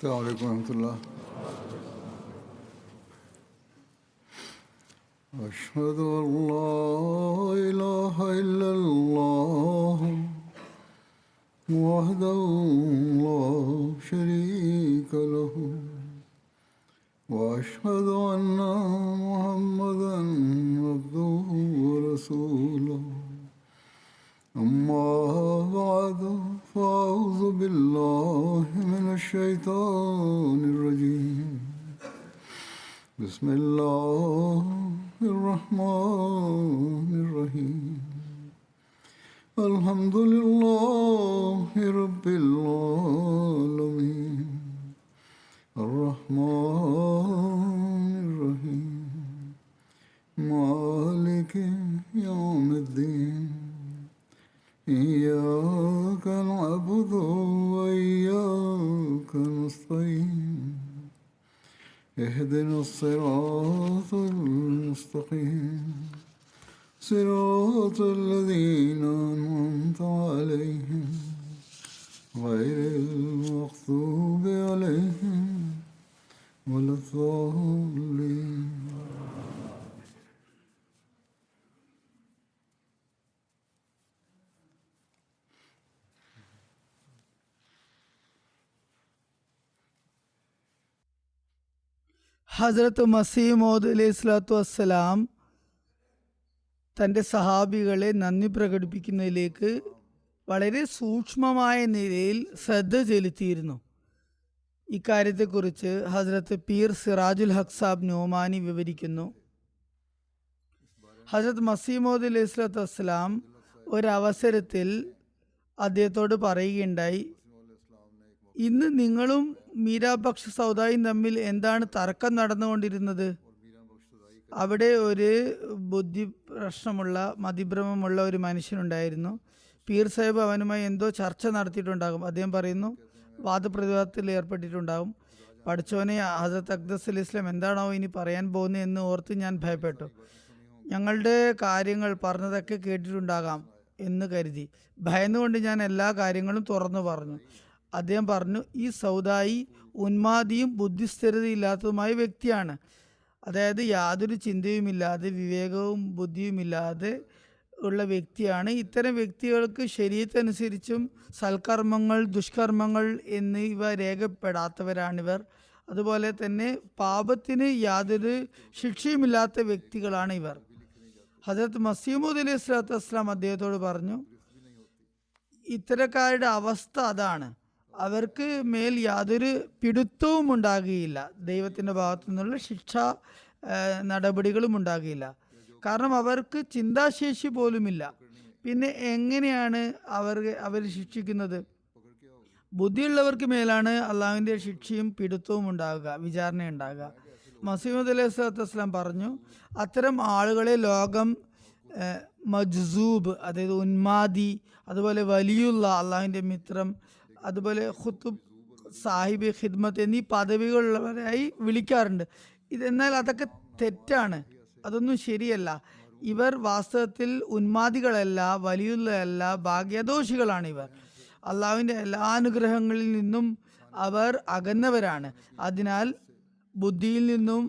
السلام عليكم ورحمة الله. أشهد أن لا إله إلا الله وحده لا شريك له وأشهد أن محمدا عبده ورسوله. أما بعد فأعوذ بالله من الشيطان الرجيم. بسم الله الرحمن الرحيم. الحمد لله رب العالمين الرحمن الرحيم مالك يوم الدين. إياك نعبد وإياك نستعين. اهدنا الصراط المستقيم صراط الذين أنعمت عليهم غير المغضوب عليهم ولا الضالين. ഹസ്രത്ത് മസീഹ് മൗഊദ് അലൈഹി സ്വലാത്തു വസ്സലാം തൻ്റെ സഹാബികളെ നന്ദി പ്രകടിപ്പിക്കുന്നതിലേക്ക് വളരെ സൂക്ഷ്മമായ നിലയിൽ ശ്രദ്ധ ചെലുത്തിയിരുന്നു. ഇക്കാര്യത്തെക്കുറിച്ച് ഹസ്രത്ത് പീർ സിറാജുൽ ഹഖ് സാബ് നോമാനി വിവരിക്കുന്നു. ഹസ്രത്ത് മസീഹ് മൗഊദ് അലൈഹി സ്വലാത്തു വസ്സലാം ഒരവസരത്തിൽ അദ്ദേഹത്തോട് പറയുകയുണ്ടായി, ഇന്ന് നിങ്ങളും മീരാബക്ഷ് സൗദായും തമ്മിൽ എന്താണ് തർക്കം നടന്നുകൊണ്ടിരുന്നത്? അവിടെ ഒരു ബുദ്ധി പ്രശ്നമുള്ള മതിഭ്രമമുള്ള ഒരു മനുഷ്യനുണ്ടായിരുന്നു. പീർ സാഹിബ് അവനുമായി എന്തോ ചർച്ച നടത്തിയിട്ടുണ്ടാകും. അദ്ദേഹം പറയുന്നു, വാദപ്രതിവാദത്തിൽ ഏർപ്പെട്ടിട്ടുണ്ടാകും. പഠിച്ചവനെ ഹസ്രത്ത് അഖ്ദസ് അലൈഹി ഇസ്ലാം എന്താണോ ഇനി പറയാൻ പോകുന്നത് എന്ന് ഓർത്ത് ഞാൻ ഭയപ്പെട്ടു. ഞങ്ങളുടെ കാര്യങ്ങൾ പറഞ്ഞതൊക്കെ കേട്ടിട്ടുണ്ടാകാം എന്ന് കരുതി ഭയന്നുകൊണ്ട് ഞാൻ എല്ലാ കാര്യങ്ങളും തുറന്നു പറഞ്ഞു. അദ്ദേഹം പറഞ്ഞു, ഈ സൗദായി ഉന്മാദിയും ബുദ്ധിസ്ഥിരതയില്ലാത്തതുമായ വ്യക്തിയാണ്. അതായത് യാതൊരു ചിന്തയുമില്ലാതെ വിവേകവും ബുദ്ധിയുമില്ലാതെ ഉള്ള വ്യക്തിയാണ്. ഇത്തരം വ്യക്തികൾക്ക് ശരീഅത്തനുസരിച്ചും സൽക്കർമ്മങ്ങൾ ദുഷ്കർമ്മങ്ങൾ എന്നിവ രേഖപ്പെടാത്തവരാണിവർ. അതുപോലെ തന്നെ പാപത്തിന് യാതൊരു ശിക്ഷയുമില്ലാത്ത വ്യക്തികളാണ് ഇവർ. ഹസ്രത്ത് മസീഹ് മൗഊദ് അലൈഹി സ്വലാത്തു വസ്സലാം അദ്ദേഹത്തോട് പറഞ്ഞു, ഇത്തരക്കാരുടെ അവസ്ഥ അതാണ്. അവർക്ക് മേൽ യാതൊരു പിടുത്തവും ഉണ്ടാകുകയില്ല. ദൈവത്തിൻ്റെ ഭാഗത്തു നിന്നുള്ള ശിക്ഷാ നടപടികളും ഉണ്ടാകുകയില്ല. കാരണം അവർക്ക് ചിന്താശേഷി പോലുമില്ല. പിന്നെ എങ്ങനെയാണ് അവർ ശിക്ഷിക്കുന്നത്? ബുദ്ധിയുള്ളവർക്ക് മേലാണ് അള്ളാഹുവിൻ്റെ ശിക്ഷയും പിടുത്തവും ഉണ്ടാകുക, വിചാരണ ഉണ്ടാകുക. മസീഹ് മൗഊദ് അലൈഹി സ്വലാത്തു വസ്സലാം പറഞ്ഞു, അത്തരം ആളുകളെ ലോകം മജ്സൂബ്, അതായത് ഉന്മാദി, അതുപോലെ വലിയുള്ള അള്ളാഹുവിൻ്റെ മിത്രം, അതുപോലെ ഖുത്തുബ്, സാഹിബ്, ഖിദ്മത്ത് എന്നീ പദവികളുള്ളവരായി വിളിക്കാറുണ്ട്. ഇതെന്നാൽ അതൊക്കെ തെറ്റാണ്, അതൊന്നും ശരിയല്ല. ഇവർ വാസ്തവത്തിൽ ഉന്മാദികളല്ല, വലിയുള്ളതല്ല, ഭാഗ്യദോഷികളാണ് ഇവർ. അള്ളാഹുവിൻ്റെ എല്ലാ അനുഗ്രഹങ്ങളിൽ നിന്നും അവർ അകന്നവരാണ്. അതിനാൽ ബുദ്ധിയിൽ നിന്നും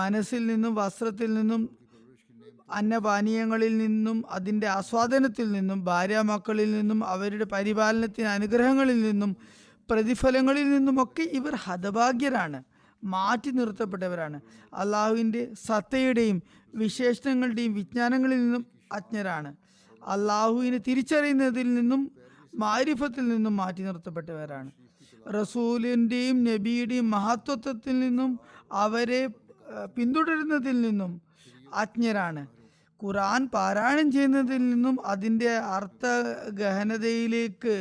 മനസ്സിൽ നിന്നും വസ്ത്രത്തിൽ നിന്നും അന്നപാനീയങ്ങളിൽ നിന്നും അതിൻ്റെ ആസ്വാദനത്തിൽ നിന്നും ഭാര്യാമക്കളിൽ നിന്നും അവരുടെ പരിപാലനത്തിന് അനുഗ്രഹങ്ങളിൽ നിന്നും പ്രതിഫലങ്ങളിൽ നിന്നുമൊക്കെ ഇവർ ഹതഭാഗ്യരാണ്, മാറ്റി നിർത്തപ്പെട്ടവരാണ്. അള്ളാഹുവിൻ്റെ സത്തയുടെയും വിശേഷണങ്ങളുടെയും വിജ്ഞാനങ്ങളിൽ നിന്നും അജ്ഞരാണ്. അള്ളാഹുവിനെ തിരിച്ചറിയുന്നതിൽ നിന്നും മാരിഫത്തിൽ നിന്നും മാറ്റി നിർത്തപ്പെട്ടവരാണ്. റസൂലിൻ്റെയും നബിയുടെയും മഹത്വത്വത്തിൽ നിന്നും അവരെ പിന്തുടരുന്നതിൽ നിന്നും അജ്ഞരാണ്. ഖുർആൻ പാരായണം ചെയ്യുന്നതിൽ നിന്നും അതിൻ്റെ അർത്ഥഗഹനതയിലേക്ക്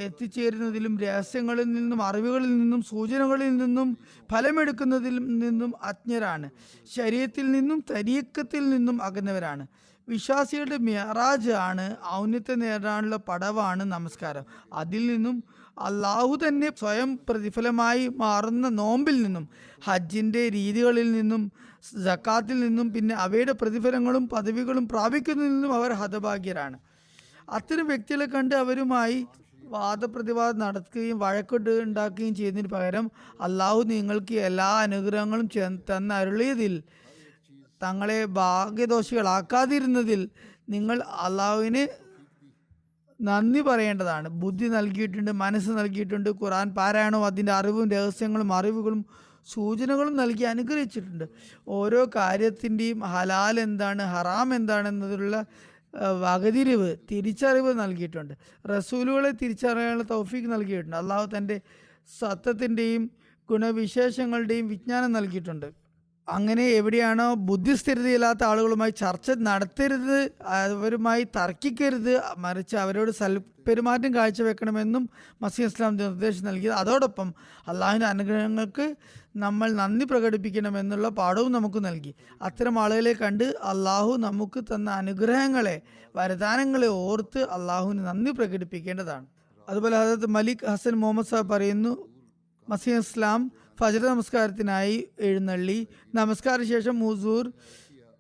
എത്തിച്ചേരുന്നതിലും രഹസ്യങ്ങളിൽ നിന്നും അറിവുകളിൽ നിന്നും സൂചനകളിൽ നിന്നും ഫലമെടുക്കുന്നതിൽ നിന്നും അജ്ഞരാണ്. ശരീഅത്തിൽ നിന്നും തരീഖത്തിൽ നിന്നും അകന്നവരാണ്. വിശ്വാസികളുടെ മിഅ്റാജ് ആണ്, ഔന്നത്യം നേടാനുള്ള പടവാണ് നമസ്കാരം. അതിൽ നിന്നും അള്ളാഹു തന്നെ സ്വയം പ്രതിഫലമായി മാറുന്ന നോമ്പിൽ നിന്നും ഹജ്ജിൻ്റെ രീതികളിൽ നിന്നും സക്കാത്തിൽ നിന്നും പിന്നെ അവയുടെ പ്രതിഫലങ്ങളും പദവികളും പ്രാപിക്കുന്നതിൽ നിന്നും അവർ ഹതഭാഗ്യരാണ്. അത്തരം വ്യക്തികളെ കണ്ട് അവരുമായി വാദപ്രതിവാദം നടത്തുകയും വഴക്കിട്ട് ഉണ്ടാക്കുകയും ചെയ്യുന്നതിന് പകരം അള്ളാഹു നിങ്ങൾക്ക് എല്ലാ അനുഗ്രഹങ്ങളും തന്നരുളിയതിൽ തങ്ങളെ ഭാഗ്യദോഷികളാക്കാതിരുന്നതിൽ നിങ്ങൾ അള്ളാഹുവിന് നന്ദി പറയേണ്ടതാണ്. ബുദ്ധി നൽകിയിട്ടുണ്ട്, മനസ്സ് നൽകിയിട്ടുണ്ട്, ഖുർആൻ പാരായണവും അതിൻ്റെ അറിവും രഹസ്യങ്ങളും അറിവുകളും സൂചനകളും നൽകി അനുഗ്രഹിച്ചിട്ടുണ്ട്. ഓരോ കാര്യത്തിൻ്റെയും ഹലാൽ എന്താണ് ഹറാം എന്താണെന്നതിലുള്ള വകതിരിവ് തിരിച്ചറിവ് നൽകിയിട്ടുണ്ട്. റസൂലുകളെ തിരിച്ചറിയാനുള്ള തൗഫീഖ് നൽകിയിട്ടുണ്ട്. അള്ളാഹു തൻ്റെ സത്യത്തിൻ്റെയും ഗുണവിശേഷങ്ങളുടെയും വിജ്ഞാനം നൽകിയിട്ടുണ്ട്. അങ്ങനെ എവിടെയാണോ ബുദ്ധിസ്ഥിരതയില്ലാത്ത ആളുകളുമായി ചർച്ച നടത്തരുത്, അവരുമായി തർക്കിക്കരുത്, മറിച്ച് അവരോട് സൽപെരുമാറ്റം കാഴ്ചവെക്കണമെന്നും മസീഹ് ഇസ്ലാം നിർദ്ദേശം നൽകിയത്. അതോടൊപ്പം അള്ളാഹുവിൻ്റെ അനുഗ്രഹങ്ങൾക്ക് നമ്മൾ നന്ദി പ്രകടിപ്പിക്കണമെന്നുള്ള പാഠവും നമുക്ക് നൽകി. അത്തരം ആളുകളെ കണ്ട് അള്ളാഹു നമുക്ക് തന്ന അനുഗ്രഹങ്ങളെ വരദാനങ്ങളെ ഓർത്ത് അള്ളാഹുവിന് നന്ദി പ്രകടിപ്പിക്കേണ്ടതാണ്. അതുപോലെ ഹദരത്ത് മലിക് ഹസൻ മുഹമ്മദ് സാഹിബ് പറയുന്നു, മസീഹ് ഇസ്ലാം ഫജ്ർ നമസ്കാരത്തിനായി എഴുന്നള്ളി. നമസ്കാര ശേഷം ഹുസൂർ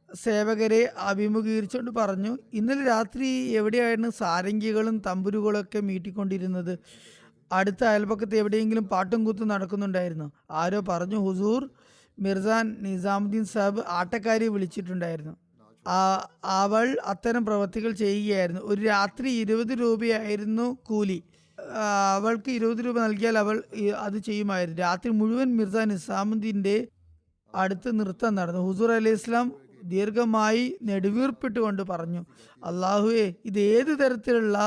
സേവകരെ അഭിമുഖീകരിച്ചുകൊണ്ട് പറഞ്ഞു, ഇന്നലെ രാത്രി എവിടെയായിരുന്നു സാരംഗികളും തമ്പുരുകളൊക്കെ മീട്ടിക്കൊണ്ടിരുന്നത്? അടുത്ത അയൽപക്കത്ത് എവിടെയെങ്കിലും പാട്ടും കൂത്തും നടക്കുന്നുണ്ടായിരുന്നു? ആരോ പറഞ്ഞു, ഹുസൂർ മിർസാൻ നിസാമുദ്ദീൻ സാഹിബ് ആട്ടക്കാരിയെ വിളിച്ചിട്ടുണ്ടായിരുന്നു. അവൾ അത്തരം പ്രവൃത്തികൾ ചെയ്യുകയായിരുന്നു. ഒരു രാത്രി 20 രൂപയായിരുന്നു കൂലി. അവൾക്ക് 20 രൂപ നൽകിയാൽ അവൾ അത് ചെയ്യുമായിരുന്നു. രാത്രി മുഴുവൻ മിർസ നിസാമുദ്ദീൻ്റെ അടുത്ത് നൃത്തം നടന്നു. ഹുസൂർ അലൈഹി ഇസ്ലാം ദീർഘമായി നെടുവീർപ്പിട്ടുകൊണ്ട് പറഞ്ഞു, അള്ളാഹുവേ, ഇത് ഏത് തരത്തിലുള്ള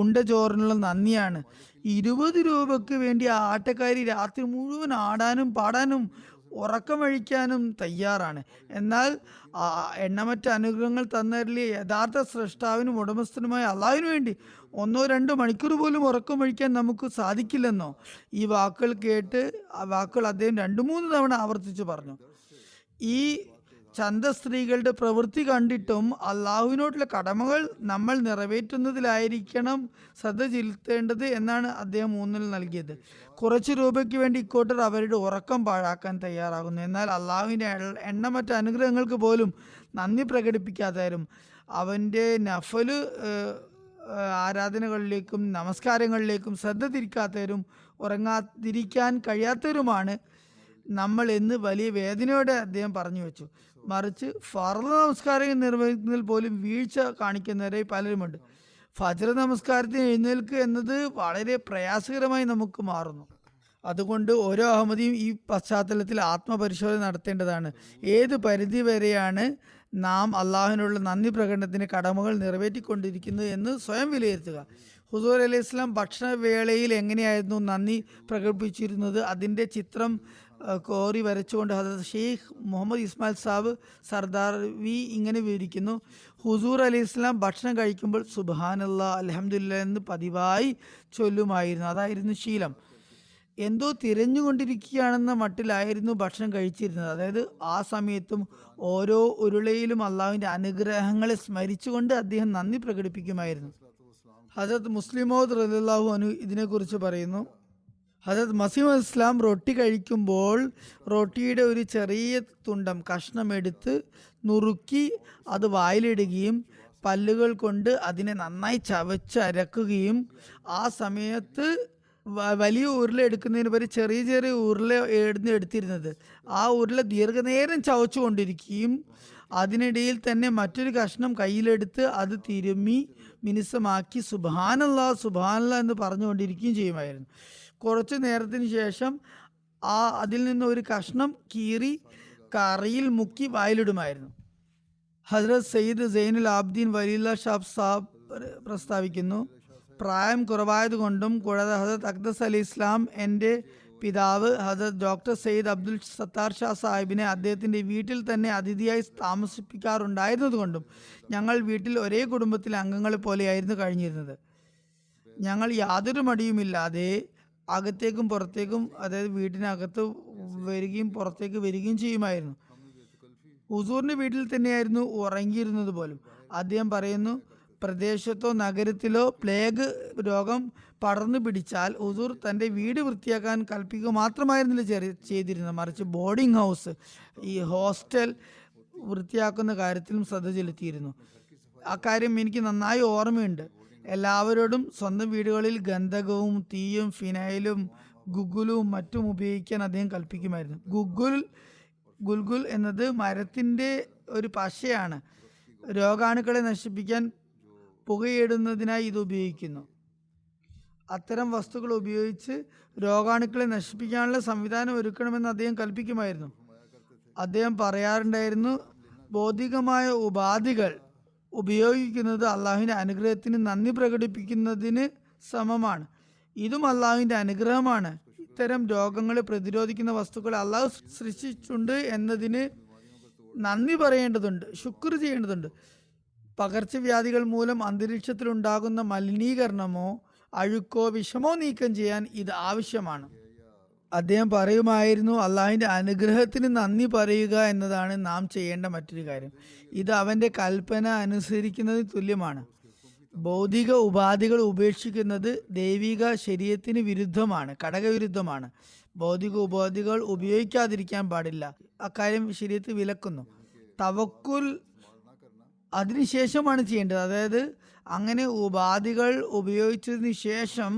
ഉണ്ട ചോറിനുള്ള നന്ദിയാണ്. 20 രൂപയ്ക്ക് വേണ്ടി ആ ആട്ടക്കാരി രാത്രി മുഴുവൻ ആടാനും പാടാനും ഉറക്കമഴിക്കാനും തയ്യാറാണ്. എന്നാൽ എണ്ണമറ്റ അനുഗ്രഹങ്ങൾ തന്നരളിയ യഥാർത്ഥ സ്രഷ്ടാവിനും ഉടമസ്ഥനുമായ അള്ളാഹുവിന് വേണ്ടി 1-2 മണിക്കൂർ പോലും ഉറക്കമഴിക്കാൻ നമുക്ക് സാധിക്കില്ലെന്നോ? ഈ വാക്കുകൾ കേട്ട് ആ വാക്കുകൾ അദ്ദേഹം 2-3 തവണ ആവർത്തിച്ചു പറഞ്ഞു. ഈ ചന്ത സ്ത്രീകളുടെ പ്രവൃത്തി കണ്ടിട്ടും അള്ളാഹുവിനോടുള്ള കടമകൾ നമ്മൾ നിറവേറ്റുന്നതിലായിരിക്കണം ശ്രദ്ധ ചെലുത്തേണ്ടത് എന്നാണ് അദ്ദേഹം ഊന്നൽ നൽകിയത്. കുറച്ച് രൂപയ്ക്ക് വേണ്ടി ഇക്കോട്ടർ അവരുടെ ഉറക്കം പാഴാക്കാൻ തയ്യാറാകുന്നു. എന്നാൽ അള്ളാഹുവിൻ്റെ എണ്ണമറ്റ അനുഗ്രഹങ്ങൾക്ക് പോലും നന്ദി പ്രകടിപ്പിക്കാത്തവരും അവൻ്റെ നഫല് ആരാധനകളിലേക്കും നമസ്കാരങ്ങളിലേക്കും ശ്രദ്ധ തിരിക്കാത്തവരും ഉറങ്ങാതിരിക്കാൻ കഴിയാത്തവരുമാണ് നമ്മൾ എന്ന് വലിയ വേദനയോടെ അദ്ദേഹം പറഞ്ഞു വെച്ചു. മറിച്ച് ഫർള് നമസ്കാരം നിർവഹിക്കുന്നതിൽ പോലും വീഴ്ച കാണിക്കുന്നവരെ പലരുമുണ്ട്. ഫജ്ർ നമസ്കാരത്തിന് എഴുന്നേൽക്കുക എന്നത് വളരെ പ്രയാസകരമായി നമുക്ക് മാറുന്നു. അതുകൊണ്ട് ഓരോ അഹമ്മദിയും ഈ പശ്ചാത്തലത്തിൽ ആത്മപരിശോധന നടത്തേണ്ടതാണ്. ഏത് പരിധി വരെയാണ് നാം അള്ളാഹുവിനുള്ള നന്ദി പ്രകടനത്തിന് കടമകൾ നിറവേറ്റിക്കൊണ്ടിരിക്കുന്നത് എന്ന് സ്വയം വിലയിരുത്തുക. ഹുസൂർ അലൈഹി ഇസ്ലാം ഭക്ഷണവേളയിൽ എങ്ങനെയായിരുന്നു നന്ദി പ്രകടിപ്പിച്ചിരുന്നത്? അതിൻ്റെ ചിത്രം കോറി വരച്ചുകൊണ്ട് ഹദരത്ത് ഷെയ്ഖ് മുഹമ്മദ് ഇസ്മായിൽ സാബ് സർദാർവി ഇങ്ങനെ വിവരിക്കുന്നു, ഹുസൂർ അലൈഹി ഇസ്ലാം ഭക്ഷണം കഴിക്കുമ്പോൾ സുബ്ഹാനല്ലാഹ് അൽഹംദുലില്ലാഹ് എന്ന് പതിവായി ചൊല്ലുമായിരുന്നു. അതായിരുന്നു ശീലം. എന്തോ തിരഞ്ഞുകൊണ്ടിരിക്കുകയാണെന്ന മട്ടിലായിരുന്നു ഭക്ഷണം കഴിച്ചിരുന്നത്. അതായത് ആ സമയത്തും ഓരോ ഉരുളയിലും അള്ളാഹുവിൻ്റെ അനുഗ്രഹങ്ങളെ സ്മരിച്ചുകൊണ്ട് അദ്ദേഹം നന്ദി പ്രകടിപ്പിക്കുമായിരുന്നു. ഹദരത്ത് മുസ്ലിം മൗദ് റളിയല്ലാഹു അൻഹു ഇതിനെക്കുറിച്ച് പറയുന്നു, ഹദരത്ത് മസീഹ് ഇസ്ലാം റൊട്ടി കഴിക്കുമ്പോൾ റൊട്ടിയുടെ ഒരു ചെറിയ തുണ്ടം കഷ്ണം എടുത്ത് നുറുക്കി അത് വായിലിടുകയും പല്ലുകൾ കൊണ്ട് അതിനെ നന്നായി ചവച്ച് അരക്കുകയും ആ സമയത്ത് വലിയ ഉരുള എടുക്കുന്നതിന് പകരം ചെറിയ ചെറിയ ഉരുള എടുത്തിരുന്നത് ആ ഉരുള ദീർഘനേരം ചവച്ചു കൊണ്ടിരിക്കുകയും അതിനിടയിൽ തന്നെ മറ്റൊരു കഷ്ണം കയ്യിലെടുത്ത് അത് തിരുമ്മി മിനുസമാക്കി സുബ്ഹാനല്ലാഹ് സുബ്ഹാനല്ലാഹ് എന്ന് പറഞ്ഞുകൊണ്ടിരിക്കുകയും ചെയ്യുമായിരുന്നു. കുറച്ചു നേരത്തിന് ശേഷം അതിൽ നിന്ന് ഒരു കഷ്ണം കീറി കറിയിൽ മുക്കി വായിലിടുമായിരുന്നു. ഹസ്രത്ത് സയ്യിദ് സൈനുൽ ആബ്ദീൻ വലിയുള്ള ഷാബ് സാബ് പ്രസ്താവിക്കുന്നു, പ്രായം കുറവായതുകൊണ്ടും കൂടാതെ ഹസരത്ത് അഖ്ദസ് അലി ഇസ്ലാം എൻ്റെ പിതാവ് ഹസരത്ത് ഡോക്ടർ സയ്യിദ് അബ്ദുൽ സത്താർ ഷാ സാഹിബിനെ അദ്ദേഹത്തിൻ്റെ വീട്ടിൽ തന്നെ അതിഥിയായി താമസിപ്പിക്കാറുണ്ടായിരുന്നതുകൊണ്ടും ഞങ്ങൾ വീട്ടിൽ ഒരേ കുടുംബത്തിലെ അംഗങ്ങളെ പോലെയായിരുന്നു കഴിഞ്ഞിരുന്നത്. ഞങ്ങൾ യാതൊരു മടിയുമില്ലാതെ അകത്തേക്കും പുറത്തേക്കും, അതായത് വീട്ടിനകത്ത് വരികയും പുറത്തേക്ക് വരികയും ചെയ്യുമായിരുന്നു. ഹുസൂറിൻ്റെ വീട്ടിൽ തന്നെയായിരുന്നു ഉറങ്ങിയിരുന്നത് പോലും. അദ്ദേഹം പറയുന്നു, പ്രദേശത്തോ നഗരത്തിലോ പ്ലേഗ് രോഗം പടർന്നു പിടിച്ചാൽ ഹുസൂർ തൻ്റെ വീട് വൃത്തിയാക്കാൻ കൽപ്പിക്കുക മാത്രമായിരുന്നില്ല ചെയ്തിരുന്നത്, മറിച്ച് ബോർഡിംഗ് ഹൗസ്, ഈ ഹോസ്റ്റൽ വൃത്തിയാക്കുന്ന കാര്യത്തിലും ശ്രദ്ധ ചെലുത്തിയിരുന്നു. ആ കാര്യം എനിക്ക് നന്നായി ഓർമ്മയുണ്ട്. എല്ലാവരോടും സ്വന്തം വീടുകളിൽ ഗന്ധകവും തീയും ഫിനൈലും ഗുഗുലും മറ്റും ഉപയോഗിക്കാൻ അദ്ദേഹം കൽപ്പിക്കുമായിരുന്നു. ഗുൽഗുൽ എന്നത് മരത്തിൻ്റെ ഒരു പശയാണ്. രോഗാണുക്കളെ നശിപ്പിക്കാൻ പുകയിടുന്നതിനായി ഇത് ഉപയോഗിക്കുന്നു. അത്തരം വസ്തുക്കൾ ഉപയോഗിച്ച് രോഗാണുക്കളെ നശിപ്പിക്കാനുള്ള സംവിധാനം ഒരുക്കണമെന്ന് അദ്ദേഹം കൽപ്പിക്കുമായിരുന്നു. അദ്ദേഹം പറയാറുണ്ടായിരുന്നു, ഭൗതികമായ ഉപാധികൾ ഉപയോഗിക്കുന്നത് അള്ളാഹുവിൻ്റെ അനുഗ്രഹത്തിന് നന്ദി പ്രകടിപ്പിക്കുന്നതിന് സമമാണ്. ഇതും അള്ളാഹുവിൻ്റെ അനുഗ്രഹമാണ്. ഇത്തരം രോഗങ്ങളെ പ്രതിരോധിക്കുന്ന വസ്തുക്കളെ അള്ളാഹു സൃഷ്ടിച്ചിട്ടുണ്ട് എന്നതിന് നന്ദി പറയേണ്ടതുണ്ട്, ശുക്ർ ചെയ്യേണ്ടതുണ്ട്. പകർച്ചവ്യാധികൾ മൂലം അന്തരീക്ഷത്തിലുണ്ടാകുന്ന മലിനീകരണമോ അഴുക്കോ വിഷമോ നീക്കം ചെയ്യാൻ ഇത് ആവശ്യമാണ്. അദ്ദേഹം പറയുമായിരുന്നു, അള്ളാഹുവിൻ്റെ അനുഗ്രഹത്തിന് നന്ദി പറയുക എന്നതാണ് നാം ചെയ്യേണ്ട മറ്റൊരു കാര്യം. ഇത് അവൻ്റെ കൽപ്പന അനുസരിക്കുന്നതിന് തുല്യമാണ്. ഭൗതിക ഉപാധികൾ ഉപേക്ഷിക്കുന്നത് ദൈവിക ശരീഅത്തിന് വിരുദ്ധമാണ്, ഘടകവിരുദ്ധമാണ്. ഭൗതിക ഉപാധികൾ ഉപയോഗിക്കാതിരിക്കാൻ പാടില്ല. അക്കാര്യം ശരീഅത്ത് വിലക്കുന്നു. തവക്കുൽ അതിനുശേഷമാണ് ചെയ്യേണ്ടത്. അതായത് അങ്ങനെ ഉപാധികൾ ഉപയോഗിച്ചതിന് ശേഷം,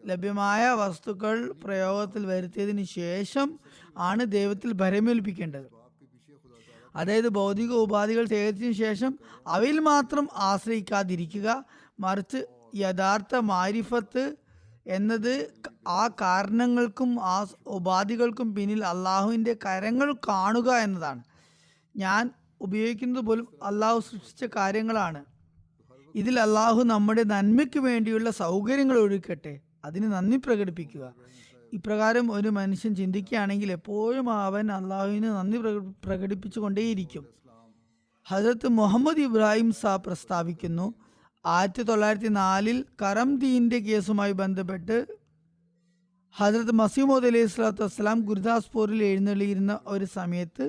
ലഭ്യമായ വസ്തുക്കൾ പ്രയോഗത്തിൽ വരുത്തിയതിന് ശേഷം ആണ് ദൈവത്തിൽ ഭരമേൽപ്പിക്കേണ്ടത്. അതായത് ഭൗതിക ഉപാധികൾ ശേഖരിച്ചതിന് ശേഷം അവയിൽ മാത്രം ആശ്രയിക്കാതിരിക്കുക. മറിച്ച് യഥാർത്ഥ മാരിഫത്ത് എന്നത് ആ കാരണങ്ങൾക്കും ആ ഉപാധികൾക്കും പിന്നിൽ അള്ളാഹുവിൻ്റെ കരങ്ങൾ കാണുക എന്നതാണ്. ഞാൻ ഉപയോഗിക്കുന്നത് പോലും അള്ളാഹു സൃഷ്ടിച്ച കാര്യങ്ങളാണ്. ഇതിൽ അള്ളാഹു നമ്മുടെ നന്മയ്ക്ക് വേണ്ടിയുള്ള സൗകര്യങ്ങൾ ഒരുക്കട്ടെ, അതിന് നന്ദി പ്രകടിപ്പിക്കുക. ഇപ്രകാരം ഒരു മനുഷ്യൻ ചിന്തിക്കുകയാണെങ്കിൽ എപ്പോഴും അവൻ അള്ളാഹുവിന് നന്ദി പ്രകടിപ്പിച്ചു കൊണ്ടേയിരിക്കും. ഹസരത്ത് മുഹമ്മദ് ഇബ്രാഹിം സാബ് പ്രസ്താവിക്കുന്നു, 1904 കറംദീൻ്റെ കേസുമായി ബന്ധപ്പെട്ട് ഹസരത്ത് മസീമോദ് അലൈഹി സ്വലാത്തു വസ്സലാം ഗുരുദാസ്പൂരിൽ എഴുന്നള്ളിയിരുന്ന ഒരു സമയത്ത്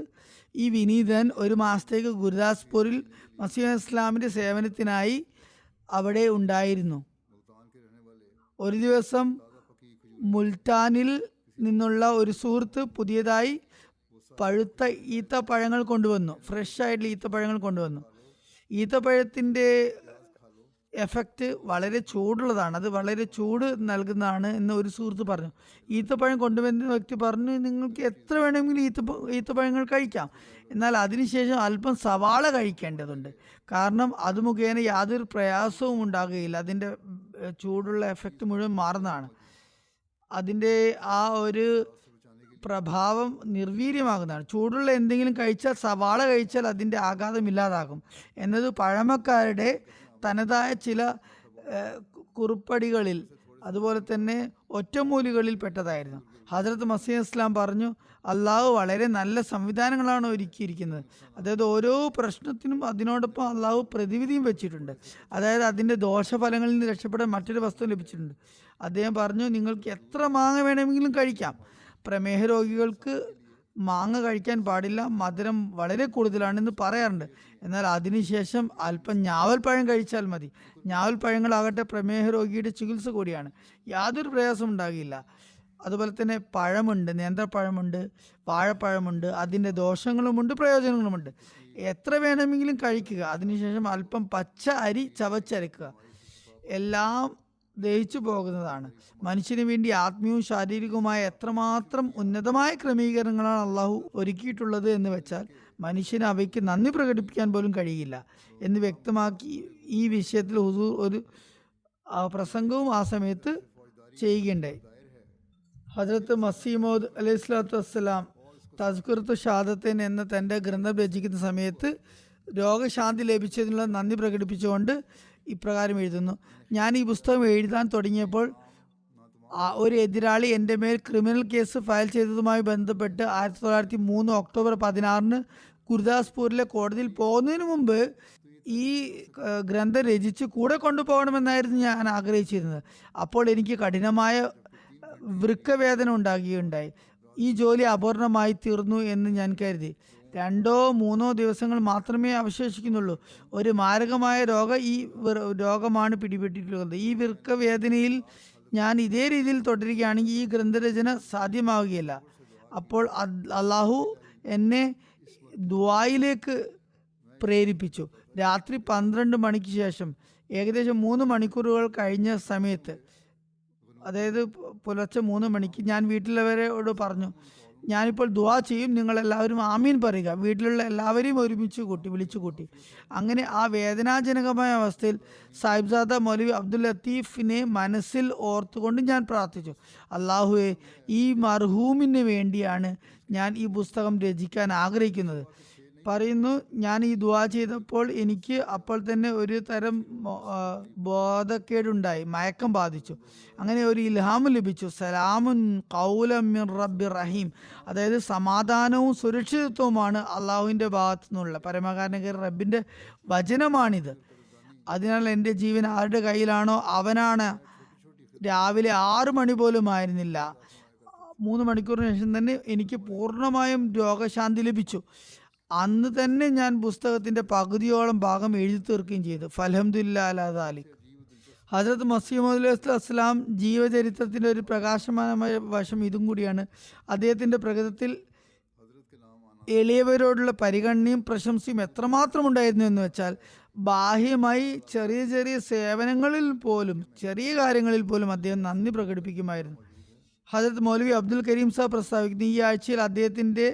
ഈ വിനീതൻ ഒരു മാസത്തേക്ക് ഗുരുദാസ്പൂരിൽ മസീഹ് ഇസ്ലാമിൻ്റെ സേവനത്തിനായി അവിടെ ഉണ്ടായിരുന്നു. ഒരു ദിവസം മുൽത്താനിൽ നിന്നുള്ള ഒരു സുഹൃത്ത് പുതിയതായി പഴുത്ത ഈത്തപ്പഴങ്ങൾ കൊണ്ടുവന്നു. ഫ്രഷ് ആയിട്ടുള്ള ഈത്തപ്പഴങ്ങൾ കൊണ്ടുവന്നു. ഈത്തപ്പഴത്തിൻ്റെ എഫക്റ്റ് വളരെ ചൂടുള്ളതാണ്, അത് വളരെ ചൂട് നൽകുന്നതാണ് എന്ന് ഒരു സുഹൃത്ത് പറഞ്ഞു. ഈത്തപ്പഴം കൊണ്ടുവരുന്ന വ്യക്തി പറഞ്ഞു, നിങ്ങൾക്ക് എത്ര വേണമെങ്കിലും ഈത്തപ്പഴങ്ങൾ കഴിക്കാം, എന്നാൽ അതിനുശേഷം അല്പം സവാള കഴിക്കേണ്ടതുണ്ട്. കാരണം അത് മുഖേന യാതൊരു പ്രയാസവും ഉണ്ടാകുകയില്ല, അതിൻ്റെ ചൂടുള്ള എഫക്റ്റ് മുഴുവൻ മാറുന്നതാണ്. അതിൻ്റെ ആ ഒരു പ്രഭാവം നിർവീര്യമാകുന്നതാണ്. ചൂടുള്ള എന്തെങ്കിലും കഴിച്ചാൽ, സവാള കഴിച്ചാൽ അതിൻ്റെ ആഘാതം ഇല്ലാതാകും എന്നത് പഴമക്കാരുടെ തനതായ ചില കുറിപ്പടികളിൽ, അതുപോലെ തന്നെ ഒറ്റമൂലികളിൽ പെട്ടതായിരുന്നു. ഹസ്രത്ത് മസീഹ് ഇസ്ലാം പറഞ്ഞു, അള്ളാഹു വളരെ നല്ല സംവിധാനങ്ങളാണ് ഒരുക്കിയിരിക്കുന്നത്. അതായത് ഓരോ പ്രശ്നത്തിനും അതിനോടൊപ്പം അള്ളാഹു പ്രതിവിധിയും വെച്ചിട്ടുണ്ട്. അതായത് അതിൻ്റെ ദോഷഫലങ്ങളിൽ നിന്ന് രക്ഷപ്പെടാൻ മറ്റൊരു വസ്തു ലഭിച്ചിട്ടുണ്ട്. അദ്ദേഹം പറഞ്ഞു, നിങ്ങൾക്ക് എത്ര മാങ്ങ വേണമെങ്കിലും കഴിക്കാം. പ്രമേഹ രോഗികൾക്ക് മാങ്ങ കഴിക്കാൻ പാടില്ല, മധുരം വളരെ കൂടുതലാണെന്ന് പറയാറുണ്ട്. എന്നാൽ അതിനുശേഷം അല്പം ഞാവൽപ്പഴം കഴിച്ചാൽ മതി. ഞാവൽപ്പഴങ്ങളാകട്ടെ പ്രമേഹ രോഗിയുടെ ചികിത്സ കൂടിയാണ്, യാതൊരു പ്രയാസം ഉണ്ടാകില്ല. അതുപോലെ തന്നെ പഴമുണ്ട്, നേന്ത്രപ്പഴമുണ്ട്, വാഴപ്പഴമുണ്ട്. അതിൻ്റെ ദോഷങ്ങളുമുണ്ട്, പ്രയോജനങ്ങളുമുണ്ട്. എത്ര വേണമെങ്കിലും കഴിക്കുക. അതിനുശേഷം അല്പം പച്ച അരി ചവച്ചരക്കുക. എല്ലാം ദഹിച്ചു പോകുന്നതാണ്. മനുഷ്യന് വേണ്ടി ആത്മീയവും ശാരീരികവുമായ എത്രമാത്രം ഉന്നതമായ ക്രമീകരണങ്ങളാണ് അള്ളാഹു ഒരുക്കിയിട്ടുള്ളത് എന്ന് വെച്ചാൽ മനുഷ്യന് അവയ്ക്ക് നന്ദി പ്രകടിപ്പിക്കാൻ പോലും കഴിയില്ല എന്ന് വ്യക്തമാക്കി ഈ വിഷയത്തിൽ ഹുസൂർ ഒരു പ്രസംഗവും ആ സമയത്ത് ചെയ്യുകയുണ്ടായി. ഹസ്രത്ത് മസീമോദ് അലൈഹി സ്വലാത്തു വസ്സലാം തസ്കുറത്ത് ഷഹാദത്തൈൻ എന്ന തൻ്റെ ഗ്രന്ഥം രചിക്കുന്ന സമയത്ത് രോഗശാന്തി ലഭിച്ചതിനുള്ള നന്ദി പ്രകടിപ്പിച്ചുകൊണ്ട് ഇപ്രകാരം എഴുതുന്നു: ഞാൻ ഈ പുസ്തകം എഴുതാൻ തുടങ്ങിയപ്പോൾ ഒരു എതിരാളി എൻ്റെ മേൽ ക്രിമിനൽ കേസ് ഫയൽ ചെയ്തതുമായി ബന്ധപ്പെട്ട് 1903 ഒക്ടോബർ 16 ഗുരുദാസ്പൂരിലെ കോടതിയിൽ പോകുന്നതിന് മുമ്പ് ഈ ഗ്രന്ഥം രചിച്ച് കൂടെ കൊണ്ടുപോകണമെന്നായിരുന്നു ഞാൻ ആഗ്രഹിച്ചിരുന്നത്. അപ്പോൾ എനിക്ക് കഠിനമായ വൃക്കവേദന ഉണ്ടാകുകയുണ്ടായി. ഈ ജോലി അപൂർണമായി തീർന്നു എന്ന് ഞാൻ കരുതി. 2-3 ദിവസങ്ങൾ മാത്രമേ അവശേഷിക്കുന്നുള്ളൂ. ഒരു മാരകമായ രോഗമാണ് പിടിപെട്ടിട്ടുള്ളത്. ഈ വൃക്കവേദനയിൽ ഞാൻ ഇതേ രീതിയിൽ തുടരുകയാണെങ്കിൽ ഈ ഗ്രന്ഥരചന സാധ്യമാവുകയില്ല. അപ്പോൾ അള്ളാഹു എന്നെ ദുആയിലേക്ക് പ്രേരിപ്പിച്ചു. രാത്രി 12 മണിക്ക് ശേഷം ഏകദേശം 3 മണിക്കൂറുകൾ കഴിഞ്ഞ സമയത്ത്, അതായത് പുലർച്ചെ 3 മണിക്ക് ഞാൻ വീട്ടിലുള്ളവരോട് പറഞ്ഞു, ഞാനിപ്പോൾ ദുആ ചെയ്യും, നിങ്ങളെല്ലാവരും ആമീൻ പറയുക. വീട്ടിലുള്ള എല്ലാവരെയും ഒരുമിച്ച് വിളിച്ചു കൂട്ടി. അങ്ങനെ ആ വേദനാജനകമായ അവസ്ഥയിൽ സാഹിബ്സാദ മൗലവി അബ്ദുൽ ലത്തീഫിനെ മനസ്സിൽ ഓർത്തുകൊണ്ട് ഞാൻ പ്രാർത്ഥിച്ചു, അള്ളാഹുവെ, ഈ മർഹൂമിന് വേണ്ടിയാണ് ഞാൻ ഈ പുസ്തകം രചിക്കാൻ ആഗ്രഹിക്കുന്നത്. പറയുന്നു, ഞാൻ ഈ ദുആ ചെയ്തപ്പോൾ എനിക്ക് അപ്പോൾ തന്നെ ഒരു തരം ബോധക്കേടുണ്ടായി, മയക്കം ബാധിച്ചു. അങ്ങനെ ഒരു ഇൽഹാം ലഭിച്ചു, സലാമുൻ ഖൗലം മിൻ റബ്ബിർ റഹീം, അതായത് സമാധാനവും സുരക്ഷിതത്വവുമാണ് അള്ളാഹുവിൻ്റെ ഭാഗത്തു നിന്നുള്ള പരമകാരണക്കാരൻ റബ്ബിൻ്റെ വചനമാണിത്. അതിനാൽ എൻ്റെ ജീവൻ ആരുടെ കയ്യിലാണോ അവനാണ്. രാവിലെ 6 മണി പോലും ആയിരുന്നില്ല, 3 മണിക്കൂറിന് ശേഷം തന്നെ എനിക്ക് പൂർണ്ണമായും രോഗശാന്തി ലഭിച്ചു. അന്ന് തന്നെ ഞാൻ പുസ്തകത്തിൻ്റെ പകുതിയോളം ഭാഗം എഴുതി തീർക്കുകയും ചെയ്തു. ഫൽഹംദുലില്ലാഹി അലാ ദാലിക്. ഹസ്രത്ത് മസീഹ് മൗഊദ് അലൈഹി അസ്സലാം ജീവചരിത്രത്തിൻ്റെ ഒരു പ്രകാശമാനമായ വശം ഇതും കൂടിയാണ്. അദ്ദേഹത്തിൻ്റെ പ്രകൃതത്തിൽ എളിയവരോടുള്ള പരിഗണനയും പ്രശംസയും എത്രമാത്രം ഉണ്ടായിരുന്നു എന്ന് വെച്ചാൽ, ബാഹ്യമായി ചെറിയ ചെറിയ സേവനങ്ങളിൽ പോലും, ചെറിയ കാര്യങ്ങളിൽ പോലും അദ്ദേഹം നന്ദി പ്രകടിപ്പിക്കുമായിരുന്നു. ഹസ്രത്ത് മൗലവി അബ്ദുൽ കരീം സാബ് പ്രസ്താവിക്കുന്നു, ഈ ആഴ്ചയിൽ അദ്ദേഹത്തിൻ്റെ,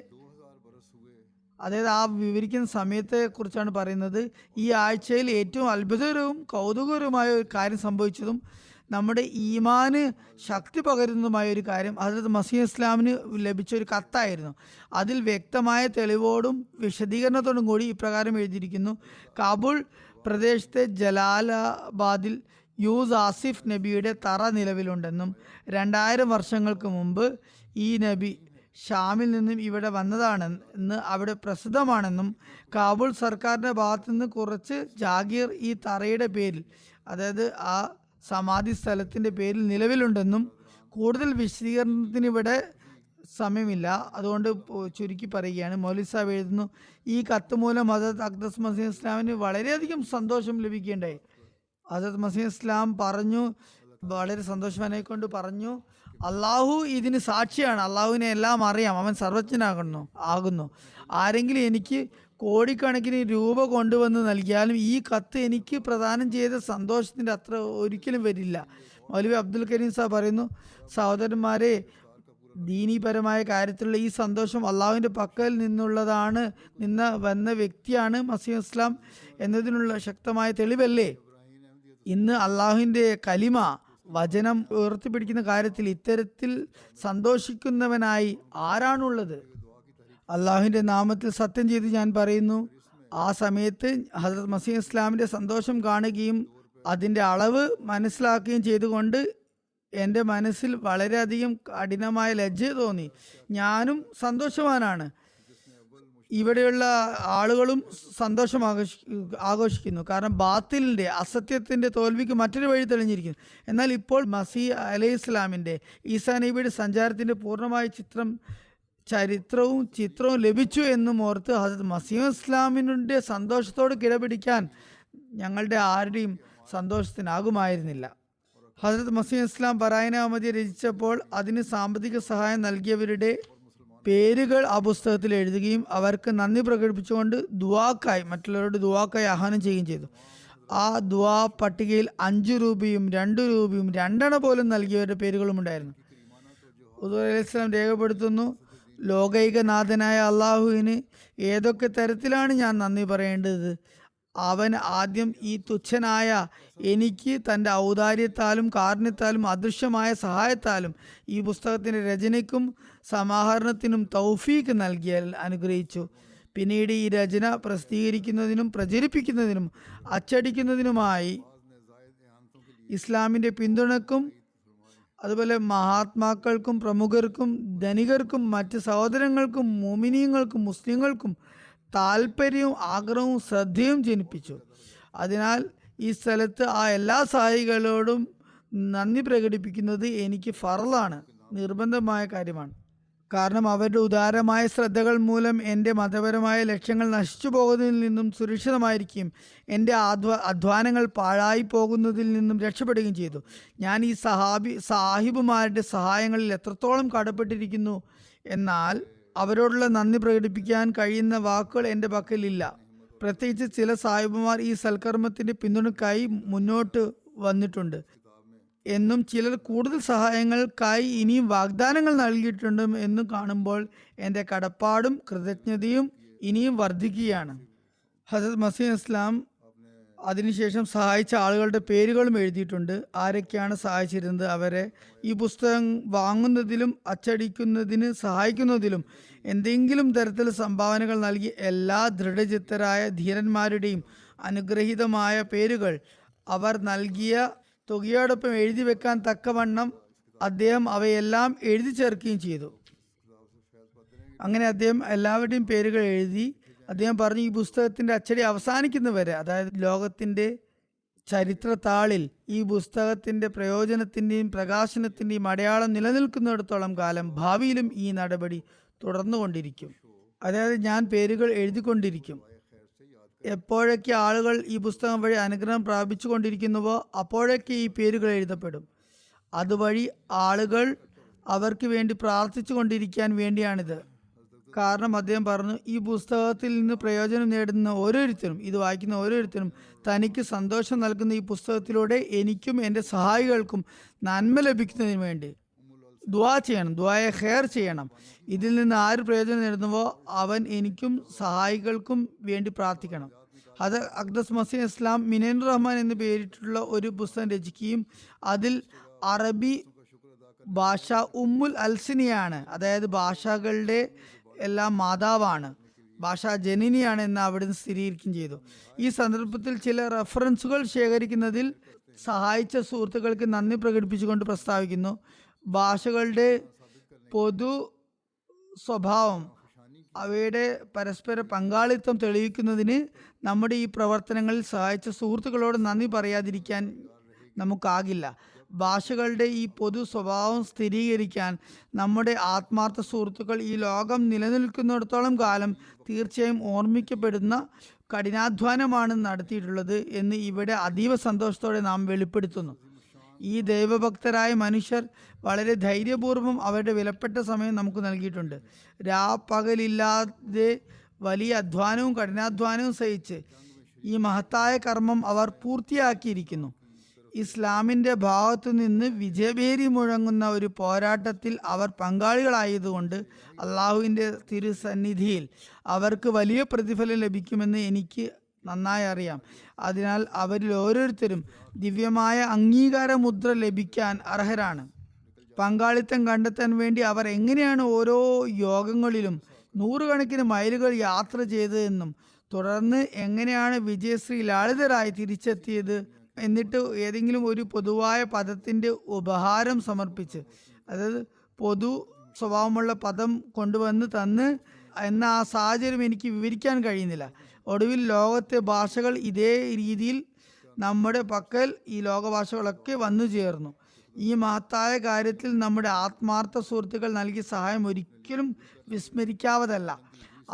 അതായത് ആ വിവരിക്കുന്ന സമയത്തെ കുറിച്ചാണ് പറയുന്നത്, ഈ ആഴ്ചയിൽ ഏറ്റവും അത്ഭുതകരവും കൗതുകകരവുമായ ഒരു കാര്യം സംഭവിച്ചതും നമ്മുടെ ഈമാന് ശക്തി പകരുന്നതുമായ ഒരു കാര്യം ഹസ്രത്ത് മസീഹ് ഇസ്ലാമിന് ലഭിച്ച ഒരു കത്തായിരുന്നു. അതിൽ വ്യക്തമായ തെളിവോടും വിശദീകരണത്തോടും കൂടി ഇപ്രകാരം എഴുതിയിരിക്കുന്നു, കാബൂൾ പ്രദേശത്തെ ജലാലാബാദിൽ യൂസ് ആസിഫ് നബിയുടെ തറ നിലവിലുണ്ടെന്നും 2000 വർഷങ്ങൾക്ക് മുമ്പ് ഈ നബി ഷാമിൽ നിന്നും ഇവിടെ വന്നതാണെന്ന് അവിടെ പ്രസിദ്ധമാണെന്നും കാബൂൾ സർക്കാരിൻ്റെ ഭാഗത്തു നിന്ന് കുറച്ച് ജാഗീർ ഈ തറയുടെ പേരിൽ, അതായത് ആ സമാധി സ്ഥലത്തിൻ്റെ പേരിൽ നിലവിലുണ്ടെന്നും, കൂടുതൽ വിശദീകരണത്തിന് ഇവിടെ സമയമില്ല, അതുകൊണ്ട് ചുരുക്കി പറയുകയാണ്. മൗലവി സാഹിബ് എഴുതുന്നു, ഈ കത്ത് മൂലം ഹസ്രത്ത് അഖ്ദസ് മസീഹ് ഇസ്ലാമിന് വളരെയധികം സന്തോഷം ലഭിക്കേണ്ടായി. ഹസ്രത്ത് മസീഹ് ഇസ്ലാം പറഞ്ഞു, വളരെ സന്തോഷവാനായിക്കൊണ്ട് പറഞ്ഞു, അള്ളാഹു ഇതിന് സാക്ഷിയാണ്, അള്ളാഹുവിനെ എല്ലാം അറിയാം, അവൻ സർവജ്ഞനാകുന്നു. ആരെങ്കിലും എനിക്ക് കോടിക്കണക്കിന് രൂപ കൊണ്ടുവന്ന് നൽകിയാലും ഈ കത്ത് എനിക്ക് പ്രദാനം ചെയ്ത സന്തോഷത്തിൻ്റെ അത്ര ഒരിക്കലും വരില്ല. മൗലവി അബ്ദുൽ കരീം സാഹിബ് പറയുന്നു, സഹോദരന്മാരെ, ദീനീപരമായ കാര്യത്തിലുള്ള ഈ സന്തോഷം അള്ളാഹുവിൻ്റെ പക്കൽ വന്ന വ്യക്തിയാണ് മസീഹ് ഇസ്ലാം എന്നതിനുള്ള ശക്തമായ തെളിവല്ലേ? ഇന്ന് അള്ളാഹുവിൻ്റെ കലിമ, വചനം ഉയർത്തിപ്പിടിക്കുന്ന കാര്യത്തിൽ ഇത്തരത്തിൽ സന്തോഷിക്കുന്നവനായി ആരാണുള്ളത്? അള്ളാഹുവിൻ്റെ നാമത്തിൽ സത്യം ചെയ്ത് ഞാൻ പറയുന്നു, ആ സമയത്ത് ഹസ്രത്ത് മസീഹ് ഇസ്ലാമിൻ്റെ സന്തോഷം കാണുകയും അതിൻ്റെ അളവ് മനസ്സിലാക്കുകയും ചെയ്തുകൊണ്ട് എൻ്റെ മനസ്സിൽ വളരെയധികം കഠിനമായ ലജ്ജ തോന്നി. ഞാനും സന്തോഷവാനാണ്, ഇവിടെയുള്ള ആളുകളും സന്തോഷം ആഘോഷിക്കുന്നു. കാരണം ബാത്തിലിൻ്റെ, അസത്യത്തിൻ്റെ തോൽവിക്ക് മറ്റൊരു വഴി തെളിഞ്ഞിരിക്കുന്നു. എന്നാൽ ഇപ്പോൾ മസീഹ് അലൈഹി ഇസ്ലാമിൻ്റെ, ഈസാ നബിയുടെ സഞ്ചാരത്തിൻ്റെ പൂർണ്ണമായ ചിത്രവും ലഭിച്ചു എന്നും ഓർത്ത് ഹസ്രത്ത് മസീഹ് ഇസ്ലാമിൻ്റെ സന്തോഷത്തോട് കിടപിടിക്കാൻ ഞങ്ങളുടെ ആരുടെയും സന്തോഷത്തിനാകുമായിരുന്നില്ല. ഹസ്രത്ത് മസീഹ് ഇസ്ലാം പറായന അഹമ്മദിയെ രചിച്ചപ്പോൾ അതിന് സാമ്പത്തിക സഹായം നൽകിയവരുടെ പേരുകൾ ആ പുസ്തകത്തിൽ എഴുതുകയും അവർക്ക് നന്ദി പ്രകടിപ്പിച്ചുകൊണ്ട് മറ്റുള്ളവരോട് ദുആക്കായി ആഹ്വാനം ചെയ്യുകയും ചെയ്തു. ആ ദുആ പട്ടികയിൽ 5 രൂപയും 2 രൂപയും 2 അണ പോലും നൽകിയവരുടെ പേരുകളും ഉണ്ടായിരുന്നു. ഹുദൂർ അലൈഹി സ്വലാം രേഖപ്പെടുത്തുന്നു, ലോകൈകനാഥനായ അള്ളാഹുവിന് ഏതൊക്കെ തരത്തിലാണ് ഞാൻ നന്ദി പറയേണ്ടത്? അവൻ ആദ്യം ഈ തുച്ഛനായ എനിക്ക് തൻ്റെ ഔദാര്യത്താലും കാരുണ്യത്താലും അദൃശ്യമായ സഹായത്താലും ഈ പുസ്തകത്തിൻ്റെ രചനയ്ക്കും സമാഹരണത്തിനും തൗഫീക്ക് നൽകിയാൽ അനുഗ്രഹിച്ചു. പിന്നീട് ഈ രചന പ്രസിദ്ധീകരിക്കുന്നതിനും പ്രചരിപ്പിക്കുന്നതിനും അച്ചടിക്കുന്നതിനുമായി ഇസ്ലാമിൻ്റെ പിന്തുണക്കും അതുപോലെ മഹാത്മാക്കൾക്കും പ്രമുഖർക്കും ധനികർക്കും മറ്റ് സഹോദരങ്ങൾക്കും മോമിനീങ്ങൾക്കും മുസ്ലിങ്ങൾക്കും താല്പര്യവും ആഗ്രഹവും ശ്രദ്ധയും ജനിപ്പിച്ചു. അതിനാൽ ഈ സ്ഥലത്ത് ആ എല്ലാ സഹായികളോടും നന്ദി പ്രകടിപ്പിക്കുന്നത് എനിക്ക് ഫർളാണ്, നിർബന്ധമായ കാര്യമാണ്. കാരണം അവരുടെ ഉദാരമായ ശ്രദ്ധകൾ മൂലം എൻ്റെ മതപരമായ ലക്ഷ്യങ്ങൾ നശിച്ചു പോകുന്നതിൽ നിന്നും സുരക്ഷിതമായിരിക്കും, എൻ്റെ അധ്വാനങ്ങൾ പാഴായി പോകുന്നതിൽ നിന്നും രക്ഷപ്പെടുകയും ചെയ്തു. ഞാൻ ഈ സാഹിബുമാരുടെ സഹായങ്ങളിൽ എത്രത്തോളം കടപ്പെട്ടിരിക്കുന്നു, എന്നാൽ അവരോടുള്ള നന്ദി പ്രകടിപ്പിക്കാൻ കഴിയുന്ന വാക്കുകൾ എൻ്റെ പക്കലില്ല. പ്രത്യേകിച്ച് ചില സാഹിബുമാർ ഈ സൽക്കർമ്മത്തിന്റെ പിന്തുണക്കായി മുന്നോട്ട് വന്നിട്ടുണ്ട് എന്നും ചിലർ കൂടുതൽ സഹായങ്ങൾക്കായി ഇനിയും വാഗ്ദാനങ്ങൾ നൽകിയിട്ടുണ്ട് എന്നും കാണുമ്പോൾ എൻ്റെ കടപ്പാടും കൃതജ്ഞതയും ഇനിയും വർദ്ധിക്കുകയാണ്. ഹസരത്ത് മസീഹ് ഇസ്ലാം അതിനുശേഷം സഹായിച്ച ആളുകളുടെ പേരുകളും എഴുതിയിട്ടുണ്ട്. ആരൊക്കെയാണ് സഹായിച്ചിരുന്നത് അവരെ. ഈ പുസ്തകം വാങ്ങുന്നതിലും അച്ചടിക്കുന്നതിന് സഹായിക്കുന്നതിലും എന്തെങ്കിലും തരത്തിൽ സംഭാവനകൾ നൽകി എല്ലാ ദൃഢചിത്തരായ ധീരന്മാരുടെയും അനുഗ്രഹീതമായ പേരുകൾ അവർ നൽകിയ തുകയോടൊപ്പം എഴുതി വെക്കാൻ തക്കവണ്ണം അദ്ദേഹം അവയെല്ലാം എഴുതി ചേർക്കുകയും ചെയ്തു. അങ്ങനെ അദ്ദേഹം എല്ലാവരുടെയും പേരുകൾ എഴുതി. അദ്ദേഹം പറഞ്ഞു, ഈ പുസ്തകത്തിന്റെ അച്ചടി അവസാനിക്കുന്നവരെ, അതായത് ലോകത്തിന്റെ ചരിത്രത്താളിൽ ഈ പുസ്തകത്തിന്റെ പ്രയോജനത്തിന്റെയും പ്രകാശനത്തിന്റെയും അടയാളം നിലനിൽക്കുന്നിടത്തോളം കാലം ഭാവിയിലും ഈ നടപടി തുടർന്നുകൊണ്ടിരിക്കും. അതായത് ഞാൻ പേരുകൾ എഴുതിക്കൊണ്ടിരിക്കും. എപ്പോഴൊക്കെ ആളുകൾ ഈ പുസ്തകം വഴി അനുഗ്രഹം പ്രാപിച്ചു കൊണ്ടിരിക്കുന്നുവോ അപ്പോഴൊക്കെ ഈ പേരുകൾ എഴുതപ്പെടും. അതുവഴി ആളുകൾ അവർക്ക് വേണ്ടി പ്രാർത്ഥിച്ചു കൊണ്ടിരിക്കാൻ വേണ്ടിയാണിത്. കാരണം അദ്ദേഹം പറഞ്ഞു, ഈ പുസ്തകത്തിൽ നിന്ന് പ്രയോജനം നേടുന്ന ഓരോരുത്തരും, ഇത് വായിക്കുന്ന ഓരോരുത്തരും തനിക്ക് സന്തോഷം നൽകുന്ന ഈ പുസ്തകത്തിലൂടെ എനിക്കും എൻ്റെ സഹായികൾക്കും നന്മ ലഭിക്കുന്നതിന് വേണ്ടി ദുആ ചെയ്യണം, ദുആയെ ഖൈർ ചെയ്യണം. ഇതിൽ നിന്ന് ആര് പ്രയോജനം നേടുന്നുവോ അവൻ എനിക്കും സഹായികൾക്കും വേണ്ടി പ്രാർത്ഥിക്കണം. അത് അഖ്ദസ് മസീഹ് ഇസ്ലാം മിനനുർ റഹ്മാൻ എന്ന് പേരിട്ടുള്ള ഒരു പുസ്തകം രചിക്കുകയും അതിൽ അറബി ഭാഷ ഉമ്മുൽ അൽസിനിയാണ്, അതായത് ഭാഷകളുടെ എല്ലാം മാതാവാണ്, ഭാഷാ ജനനിയാണ് എന്ന് അവിടുന്ന് സ്ഥിരീകരിക്കുകയും ചെയ്തു. ഈ സന്ദർഭത്തിൽ ചില റെഫറൻസുകൾ ശേഖരിക്കുന്നതിൽ സഹായിച്ച സുഹൃത്തുക്കൾക്ക് നന്ദി പ്രകടിപ്പിച്ചുകൊണ്ട് പ്രസ്താവിക്കുന്നു. ഭാഷകളുടെ പൊതു സ്വഭാവം, അവയുടെ പരസ്പര പങ്കാളിത്തം തെളിയിക്കുന്നതിന് നമ്മുടെ ഈ പ്രവർത്തനങ്ങളിൽ സഹായിച്ച സുഹൃത്തുക്കളോട് നന്ദി പറയാതിരിക്കാൻ നമുക്കാകില്ല. ഭാഷകളുടെ ഈ പൊതു സ്വഭാവം സ്ഥിരീകരിക്കാൻ നമ്മുടെ ആത്മാർത്ഥ സുഹൃത്തുക്കൾ ഈ ലോകം നിലനിൽക്കുന്നിടത്തോളം കാലം തീർച്ചയായും ഓർമ്മിക്കപ്പെടുന്ന കഠിനാധ്വാനമാണ് നടത്തിയിട്ടുള്ളത് എന്ന് ഇവിടെ അതീവ സന്തോഷത്തോടെ നാം വെളിപ്പെടുത്തുന്നു. ഈ ദൈവഭക്തരായ മനുഷ്യർ വളരെ ധൈര്യപൂർവ്വം അവരുടെ വിലപ്പെട്ട സമയം നമുക്ക് നൽകിയിട്ടുണ്ട്. രാപ്പകലില്ലാതെ വലിയ അധ്വാനവും കഠിനാധ്വാനവും സഹിച്ച് ഈ മഹത്തായ കർമ്മം അവർ പൂർത്തിയാക്കിയിരിക്കുന്നു. ഇസ്ലാമിൻ്റെ ഭാഗത്തു നിന്ന് വിജയഭേരി മുഴങ്ങുന്ന ഒരു പോരാട്ടത്തിൽ അവർ പങ്കാളികളായതുകൊണ്ട് അള്ളാഹുവിൻ്റെ തിരുസന്നിധിയിൽ അവർക്ക് വലിയ പ്രതിഫലം ലഭിക്കുമെന്ന് എനിക്ക് നന്നായി അറിയാം. അതിനാൽ അവരിൽ ഓരോരുത്തരും ദിവ്യമായ അംഗീകാര മുദ്ര ലഭിക്കാൻ അർഹരാണ്. പങ്കാളിത്തം കണ്ടെത്താൻ വേണ്ടി അവർ എങ്ങനെയാണ് ഓരോ യോഗങ്ങളിലും നൂറുകണക്കിന് മൈലുകൾ യാത്ര ചെയ്തതെന്നും തുടർന്ന് എങ്ങനെയാണ് വിജയശ്രീ ലാളിതരായി തിരിച്ചെത്തിയത്, എന്നിട്ട് ഏതെങ്കിലും ഒരു പൊതുവായ പദത്തിൻ്റെ ഉപഹാരം സമർപ്പിച്ച്, അതായത് പൊതു സ്വഭാവമുള്ള പദം കൊണ്ടുവന്ന് തന്ന് എന്ന ആ സാഹചര്യം എനിക്ക് വിവരിക്കാൻ കഴിയുന്നില്ല. ഒടുവിൽ ലോകത്തെ ഭാഷകൾ ഇതേ രീതിയിൽ നമ്മുടെ പക്കൽ ഈ ലോകഭാഷകളൊക്കെ വന്നു ചേർന്നു. ഈ മഹത്തായ കാര്യത്തിൽ നമ്മുടെ ആത്മാർത്ഥ സുഹൃത്തുക്കൾ നൽകിയ സഹായം ഒരിക്കലും വിസ്മരിക്കാവതല്ല.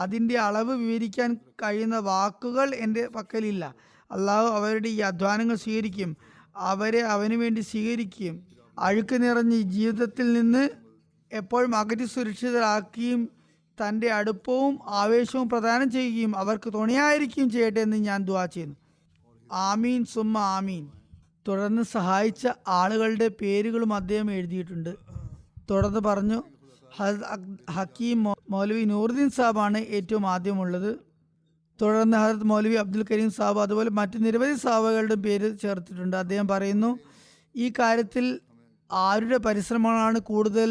അതിൻ്റെ അളവ് വിവരിക്കാൻ കഴിയുന്ന വാക്കുകൾ എൻ്റെ പക്കലില്ല. അള്ളാഹു അവരുടെ ഈ അധ്വാനങ്ങൾ സ്വീകരിക്കുകയും അവരെ അവന് വേണ്ടി സ്വീകരിക്കുകയും അഴുക്ക് നിറഞ്ഞ ജീവിതത്തിൽ നിന്ന് എപ്പോഴും അകറ്റി സുരക്ഷിതരാക്കുകയും തൻ്റെ അടുപ്പവും ആവേശവും പ്രദാനം ചെയ്യുകയും അവർക്ക് തുണയായിരിക്കുകയും ചെയ്യട്ടെ എന്ന് ഞാൻ ദുആ ചെയ്യുന്നു. ആമീൻ സുമ്മ ആമീൻ. തുടർന്ന് സഹായിച്ച ആളുകളുടെ പേരുകളും അദ്ദേഹം എഴുതിയിട്ടുണ്ട്. തുടർന്ന് പറഞ്ഞു, ഹക്കീം മൗലവി നൂറുദ്ദീൻ സാബാണ് ഏറ്റവും ആദ്യമുള്ളത്. തുടർന്ന് ഹജരത്ത് മൗലവി അബ്ദുൽ കരീം സാബ്, അതുപോലെ മറ്റ് നിരവധി സാബകളുടെ പേര് ചേർത്തിട്ടുണ്ട്. അദ്ദേഹം പറയുന്നു, ഈ കാര്യത്തിൽ ആരുടെ പരിശ്രമങ്ങളാണ് കൂടുതൽ,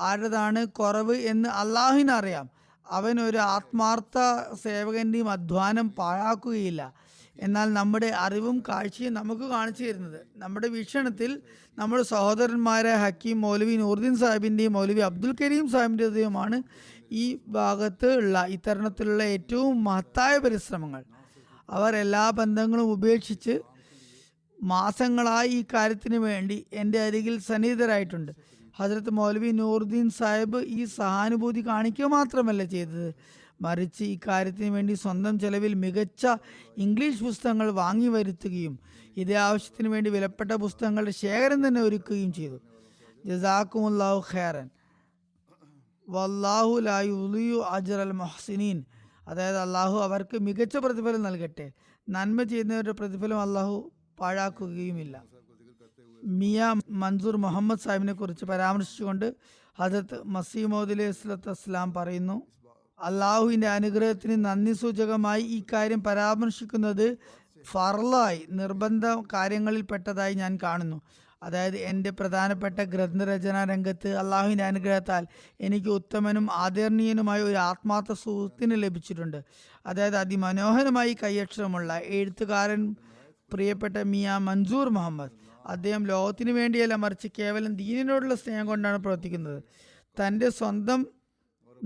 ആരുടേതാണ് കുറവ് എന്ന് അള്ളാഹുവിന് അറിയാം. അവൻ ഒരു ആത്മാർത്ഥ സേവകൻ്റെയും അധ്വാനം പാഴാക്കുകയില്ല. എന്നാൽ നമ്മുടെ അറിവും കാഴ്ചയും നമുക്ക് കാണിച്ചു തരുന്നത്, നമ്മുടെ വീക്ഷണത്തിൽ നമ്മുടെ സഹോദരന്മാരായ ഹക്കീം മൗലവി നൂറുദ്ദീൻ സാഹിബിൻ്റെയും മൗലവി അബ്ദുൽ കരീം സാഹിബിൻ്റെതുമാണ് ഈ ഭാഗത്ത് ഉള്ള ഇത്തരണത്തിലുള്ള ഏറ്റവും മഹത്തായ പരിശ്രമങ്ങൾ. അവർ എല്ലാ ബന്ധങ്ങളും ഉപേക്ഷിച്ച് മാസങ്ങളായി ഈ കാര്യത്തിന് വേണ്ടി എൻ്റെ അരികിൽ സന്നിഹിതരായിട്ടുണ്ട്. ഹജരത്ത് മൗലവി നൂറുദ്ദീൻ സാഹിബ് ഈ സഹാനുഭൂതി കാണിക്കുക മാത്രമല്ല ചെയ്തത്, മറിച്ച് ഈ കാര്യത്തിന് വേണ്ടി സ്വന്തം ചെലവിൽ മികച്ച ഇംഗ്ലീഷ് പുസ്തകങ്ങൾ വാങ്ങി വരുത്തുകയും ഇതേ ആവശ്യത്തിന് വേണ്ടി വിലപ്പെട്ട പുസ്തകങ്ങളുടെ ശേഖരം തന്നെ ഒരുക്കുകയും ചെയ്തു. ജസാക്കുമുല്ലാഹു ഖൈറൻ വല്ലാഹു ലാ യുളിയു അജ്റൽ മുഹ്സിനീൻ. അതായത് അള്ളാഹു അവർക്ക് മികച്ച പ്രതിഫലം നൽകട്ടെ. നന്മ ചെയ്യുന്നവരുടെ പ്രതിഫലം അള്ളാഹു പാഴാക്കുകയുമില്ല. മിയ മൻസൂർ മുഹമ്മദ് സാഹിബിനെ കുറിച്ച് പരാമർശിച്ചുകൊണ്ട് ഹദരത്ത് മസീഹ് മൗഊദ് അലൈഹി സ്വലാത്തു വസ്സലാം പറയുന്നു, അള്ളാഹുവിൻ്റെ അനുഗ്രഹത്തിന് നന്ദി സൂചകമായി ഈ കാര്യം പരാമർശിക്കുന്നത് ഫർളായി നിർബന്ധ കാര്യങ്ങളിൽ പെട്ടതായി ഞാൻ കാണുന്നു. അതായത് എൻ്റെ പ്രധാനപ്പെട്ട ഗ്രന്ഥരചനാ രംഗത്ത് അള്ളാഹുവിൻ്റെ അനുഗ്രഹത്താൽ എനിക്ക് ഉത്തമനും ആദരണീയനുമായ ഒരു ആത്മാർത്ഥ സുഹൃത്തിന് ലഭിച്ചിട്ടുണ്ട്. അതായത് അതിമനോഹരമായി കൈയക്ഷരമുള്ള എഴുത്തുകാരൻ പ്രിയപ്പെട്ട മിയ മൻസൂർ മുഹമ്മദ്. അദ്ദേഹം ലോകത്തിന് വേണ്ടിയല്ല, മറിച്ച് കേവലം ദീനിനോടുള്ള സ്നേഹം കൊണ്ടാണ് പ്രവർത്തിക്കുന്നത്. തൻ്റെ സ്വന്തം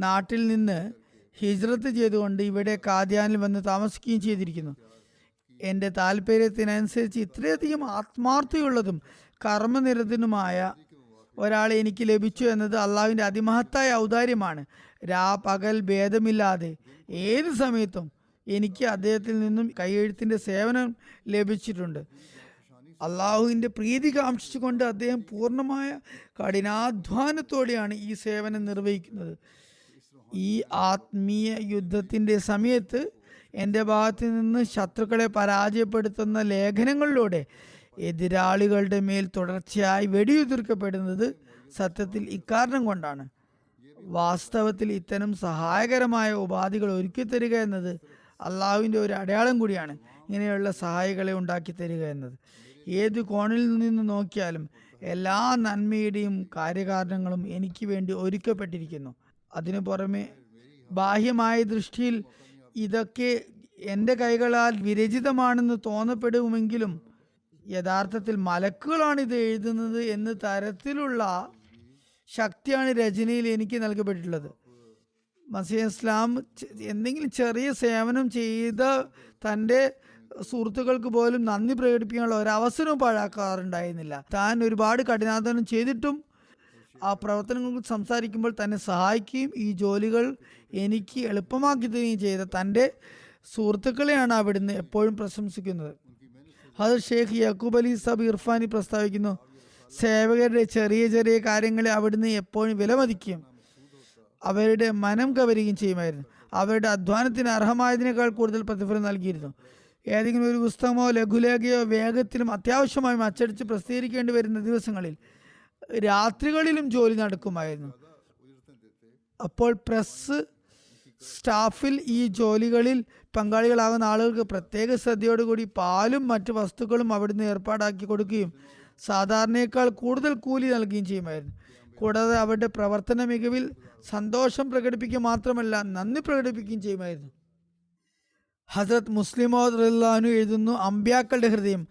നാട്ടിൽ നിന്ന് ഹിജ്റത്ത് ചെയ്തുകൊണ്ട് ഇവിടെ കാദ്യാനിൽ വന്ന് താമസിക്കുകയും ചെയ്തിരിക്കുന്നു. എൻ്റെ താല്പര്യത്തിനനുസരിച്ച് ഇത്രയധികം ആത്മാർത്ഥതയുള്ളതും കർമ്മനിരതനുമായ ഒരാളെ എനിക്ക് ലഭിച്ചു എന്നത് അള്ളാഹുവിൻ്റെ അതിമഹത്തായ ഔദാര്യമാണ്. പകൽ ഭേദമില്ലാതെ ഏത് സമയത്തും എനിക്ക് അദ്ദേഹത്തിൽ നിന്നും കൈയെഴുത്തിൻ്റെ സേവനം ലഭിച്ചിട്ടുണ്ട്. അള്ളാഹുവിൻ്റെ പ്രീതി കാംക്ഷിച്ചുകൊണ്ട് അദ്ദേഹം പൂർണ്ണമായ കഠിനാധ്വാനത്തോടെയാണ് ഈ സേവനം നിർവഹിക്കുന്നത്. ഈ ആത്മീയ യുദ്ധത്തിൻ്റെ സമയത്ത് എൻ്റെ ഭാഗത്ത് നിന്ന് ശത്രുക്കളെ പരാജയപ്പെടുത്തുന്ന ലേഖനങ്ങളിലൂടെ എതിരാളികളുടെ മേൽ തുടർച്ചയായി വെടിയുതിർക്കപ്പെടുന്നത് സത്യത്തിൽ ഇക്കാരണം കൊണ്ടാണ്. വാസ്തവത്തിൽ ഇത്തരം സഹായകരമായ ഉപാധികൾ ഒരുക്കി തരിക എന്നത് അള്ളാഹുവിൻ്റെ ഒരു അടയാളം കൂടിയാണ്. ഇങ്ങനെയുള്ള സഹായികളെ ഉണ്ടാക്കി തരിക എന്നത് ഏത് കോണിൽ നിന്ന് നോക്കിയാലും എല്ലാ നന്മയുടെയും കാര്യകാരണങ്ങളും എനിക്ക് വേണ്ടി ഒരുക്കപ്പെട്ടിരിക്കുന്നു. അതിനു പുറമെ ബാഹ്യമായ ദൃഷ്ടിയിൽ ഇതൊക്കെ എൻ്റെ കൈകളാൽ വിരചിതമാണെന്ന് തോന്നപ്പെടുമെങ്കിലും യഥാർത്ഥത്തിൽ മലക്കുകളാണ് ഇത് എഴുതുന്നത് എന്ന തരത്തിലുള്ള ശക്തിയാണ് രചനയിൽ എനിക്ക് നൽകപ്പെട്ടിട്ടുള്ളത്. മസീഹ് ഇസ്ലാം എന്തെങ്കിലും ചെറിയ സേവനം ചെയ്ത തൻ്റെ സുഹൃത്തുക്കൾക്ക് പോലും നന്ദി പ്രകടിപ്പിക്കാനുള്ള ഒരവസരവും പാഴാക്കാറുണ്ടായിരുന്നില്ല. താൻ ഒരുപാട് കഠിനാധ്വാനം ചെയ്തിട്ടും ആ പ്രവർത്തനങ്ങൾക്ക് സംസാരിക്കുമ്പോൾ തന്നെ സഹായിക്കുകയും ഈ ജോലികൾ എനിക്ക് എളുപ്പമാക്കി തരികയും ചെയ്ത തൻ്റെ സുഹൃത്തുക്കളെയാണ് അവിടുന്ന് എപ്പോഴും പ്രശംസിക്കുന്നത്. അത് ഷെയ്ഖ് യാക്കൂബ് അലി സബ് ഇർഫാനി പ്രസ്താവിക്കുന്നു, സേവകരുടെ ചെറിയ ചെറിയ കാര്യങ്ങളെ അവിടുന്ന് എപ്പോഴും വിലമതിക്കുകയും അവരുടെ മനം കവരുകയും ചെയ്യുമായിരുന്നു. അവരുടെ അധ്വാനത്തിന് അർഹമായതിനേക്കാൾ കൂടുതൽ പ്രതിഫലം നൽകിയിരുന്നു. ഏതെങ്കിലും ഒരു പുസ്തകമോ ലഘുലേഖയോ വേഗത്തിലും അത്യാവശ്യമായും അച്ചടിച്ച് പ്രസിദ്ധീകരിക്കേണ്ടി വരുന്ന ദിവസങ്ങളിൽ രാത്രികളിലും ജോലി നടക്കുമായിരുന്നു. അപ്പോൾ പ്രസ് സ്റ്റാഫിൽ ഈ ജോലികളിൽ പങ്കാളികളാകുന്ന ആളുകൾക്ക് പ്രത്യേക ശ്രദ്ധയോടുകൂടി പാലും മറ്റു വസ്തുക്കളും അവിടുന്ന് ഏർപ്പാടാക്കി കൊടുക്കുകയും സാധാരണയേക്കാൾ കൂടുതൽ കൂലി നൽകുകയും ചെയ്യുമായിരുന്നു. കൂടാതെ അവരുടെ പ്രവർത്തന മികവിൽ സന്തോഷം പ്രകടിപ്പിക്കുക മാത്രമല്ല നന്ദി പ്രകടിപ്പിക്കുകയും ചെയ്യുമായിരുന്നു. ഹസ്രത്ത് മുസ്ലിം മൗഊദ് റളിയല്ലാഹു അൻഹു എഴുതുന്നു, അമ്പ്യാക്കളുടെ ഹൃദയം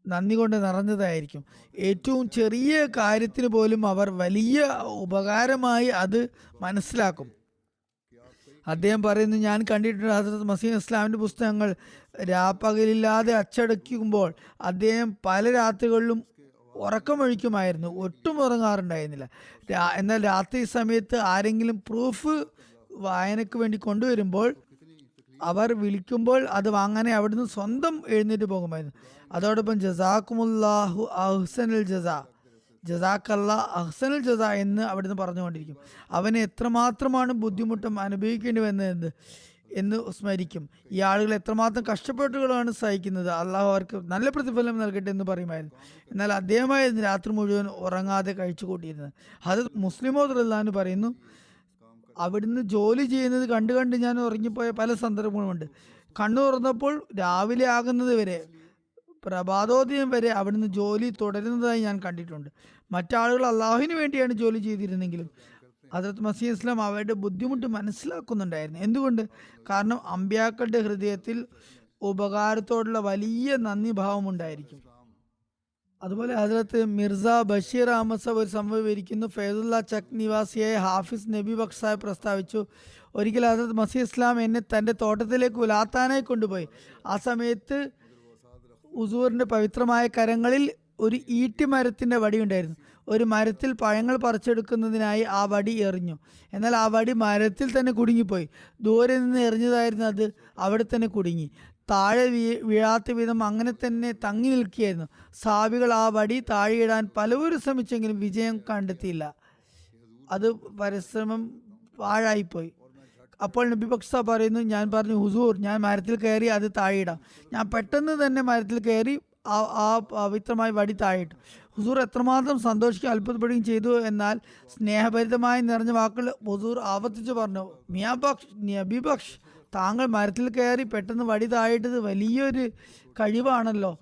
നന്ദി കൊണ്ട് നിറഞ്ഞതായിരിക്കും. ഏറ്റവും ചെറിയ കാര്യത്തിന് പോലും അവർ വലിയ ഉപകാരമായി അത് മനസ്സിലാക്കും. അദ്ദേഹം പറയുന്നു, ഞാൻ കണ്ടിട്ടുണ്ട് ഹസ്രത്ത് മസീഹ് ഇസ്ലാമിൻ്റെ പുസ്തകങ്ങൾ രാപ്പകലില്ലാതെ അച്ചടക്കുമ്പോൾ അദ്ദേഹം പല രാത്രികളിലും ഉറക്കമൊഴിക്കുമായിരുന്നു, ഒട്ടും ഉറങ്ങാറുണ്ടായിരുന്നില്ല. എന്നാൽ രാത്രി സമയത്ത് ആരെങ്കിലും പ്രൂഫ് വായനയ്ക്ക് വേണ്ടി കൊണ്ടുവരുമ്പോൾ അവർ വിളിക്കുമ്പോൾ അത് വാങ്ങാനെ അവിടുന്ന് സ്വന്തം എഴുന്നേറ്റ് പോകുമായിരുന്നു. അതോടൊപ്പം ജസാക്കുമുല്ലാഹു അഹ്സനുൽ ജസാ, ജസാക്കല്ലാ അഹ്സനുൽ ജസാ എന്ന് അവിടുന്ന് പറഞ്ഞുകൊണ്ടിരിക്കും. അവന് എത്രമാത്രമാണ് ബുദ്ധിമുട്ടും അനുഭവിക്കേണ്ടി വന്നത് എന്ന് സ്മരിക്കും. ഈ ആളുകൾ എത്രമാത്രം കഷ്ടപ്പെട്ടുകളാണ് സഹിക്കുന്നത്, അള്ളാഹു അവർക്ക് നല്ല പ്രതിഫലം നൽകട്ടെ എന്ന് പറയുമായിരുന്നു. എന്നാൽ അദ്ദേഹമായിരുന്നു രാത്രി മുഴുവൻ ഉറങ്ങാതെ കഴിച്ചു കൂട്ടിയിരുന്നത്. അത് മുസ്ലിം മൗഊദ് റളിയല്ലാഹു അൻഹു പറയുന്നു, അവിടുന്ന് ജോലി ചെയ്യുന്നത് കണ്ടു കണ്ട് ഞാൻ ഉറങ്ങിപ്പോയ പല സന്ദർഭങ്ങളുമുണ്ട്. കണ്ണു തുറന്നപ്പോൾ രാവിലെ ആകുന്നത് വരെ, പ്രഭാതോദയം വരെ അവിടുന്ന് ജോലി തുടരുന്നതായി ഞാൻ കണ്ടിട്ടുണ്ട്. മറ്റാളുകൾ അള്ളാഹുവിന് വേണ്ടിയാണ് ജോലി ചെയ്തിരുന്നെങ്കിലും ഹദ്റത്ത് മസീഹ് ഇസ്ലാം അവരുടെ ബുദ്ധിമുട്ട് മനസ്സിലാക്കുന്നുണ്ടായിരുന്നു. എന്തുകൊണ്ട്? കാരണം അമ്പ്യാക്കളുടെ ഹൃദയത്തിൽ ഉപകാരത്തോടുള്ള വലിയ നന്ദി ഭാവം ഉണ്ടായിരിക്കും. അതുപോലെ ഹദ്റത്ത് മിർസ ബഷീർ അഹമ്മദ് സാഹിബ് ഒരു സംഭവം വിവരിക്കുന്നു. ഫൈസുല്ല ചക്ക് നിവാസിയായ ഹാഫിസ് നബി ബക്ഷ് സാഹിബ് പ്രസ്താവിച്ചു, ഒരിക്കൽ ഹദ്റത്ത് മസീഹ് ഇസ്ലാം എന്നെ തൻ്റെ തോട്ടത്തിലേക്ക് ഉലാത്താനായി കൊണ്ടുപോയി. ആ സമയത്ത് ഹുസൂറിൻ്റെ പവിത്രമായ കരങ്ങളിൽ ഒരു ഈട്ടിമരത്തിൻ്റെ വടി ഉണ്ടായിരുന്നു. ഒരു മരത്തിൽ പഴങ്ങൾ പറിച്ചെടുക്കുന്നതിനായി ആ വടി എറിഞ്ഞു. എന്നാൽ ആ വടി മരത്തിൽ തന്നെ കുടുങ്ങിപ്പോയി. ദൂരെ നിന്ന് എറിഞ്ഞതായിരുന്നു അത് അവിടെ തന്നെ കുടുങ്ങി. താഴെ വീഴാത്ത വിധം അങ്ങനെ തന്നെ തങ്ങി നിൽക്കുകയായിരുന്നു. സാബികൾ ആ വടി താഴെയിടാൻ പലവരും ശ്രമിച്ചെങ്കിലും വിജയം കണ്ടെത്തിയില്ല. അത് പരിശ്രമം പാഴായിപ്പോയി. അപ്പോൾ നബി ബക്ഷ പറയുന്നു, ഞാൻ പറഞ്ഞു ഹുസൂർ ഞാൻ മരത്തിൽ കയറി അത് താഴെയിടാം. ഞാൻ പെട്ടെന്ന് തന്നെ മരത്തിൽ കയറി ആ പവിത്രമായ വടി താഴെയിട്ടു. ഹുസൂർ എത്രമാത്രം സന്തോഷിക്കുകയും അത്ഭുതപ്പെടുകയും ചെയ്തു. എന്നാൽ സ്നേഹഭരിതമായി നിറഞ്ഞ വാക്കുകൾ ഹുസൂർ ആവർത്തിച്ച് പറഞ്ഞു, നബി ബക്ഷ് താങ്കൾ മരത്തിൽ കയറി പെട്ടെന്ന് വടി താഴെയിട്ടത് വലിയൊരു കഴിവാണല്ലോ.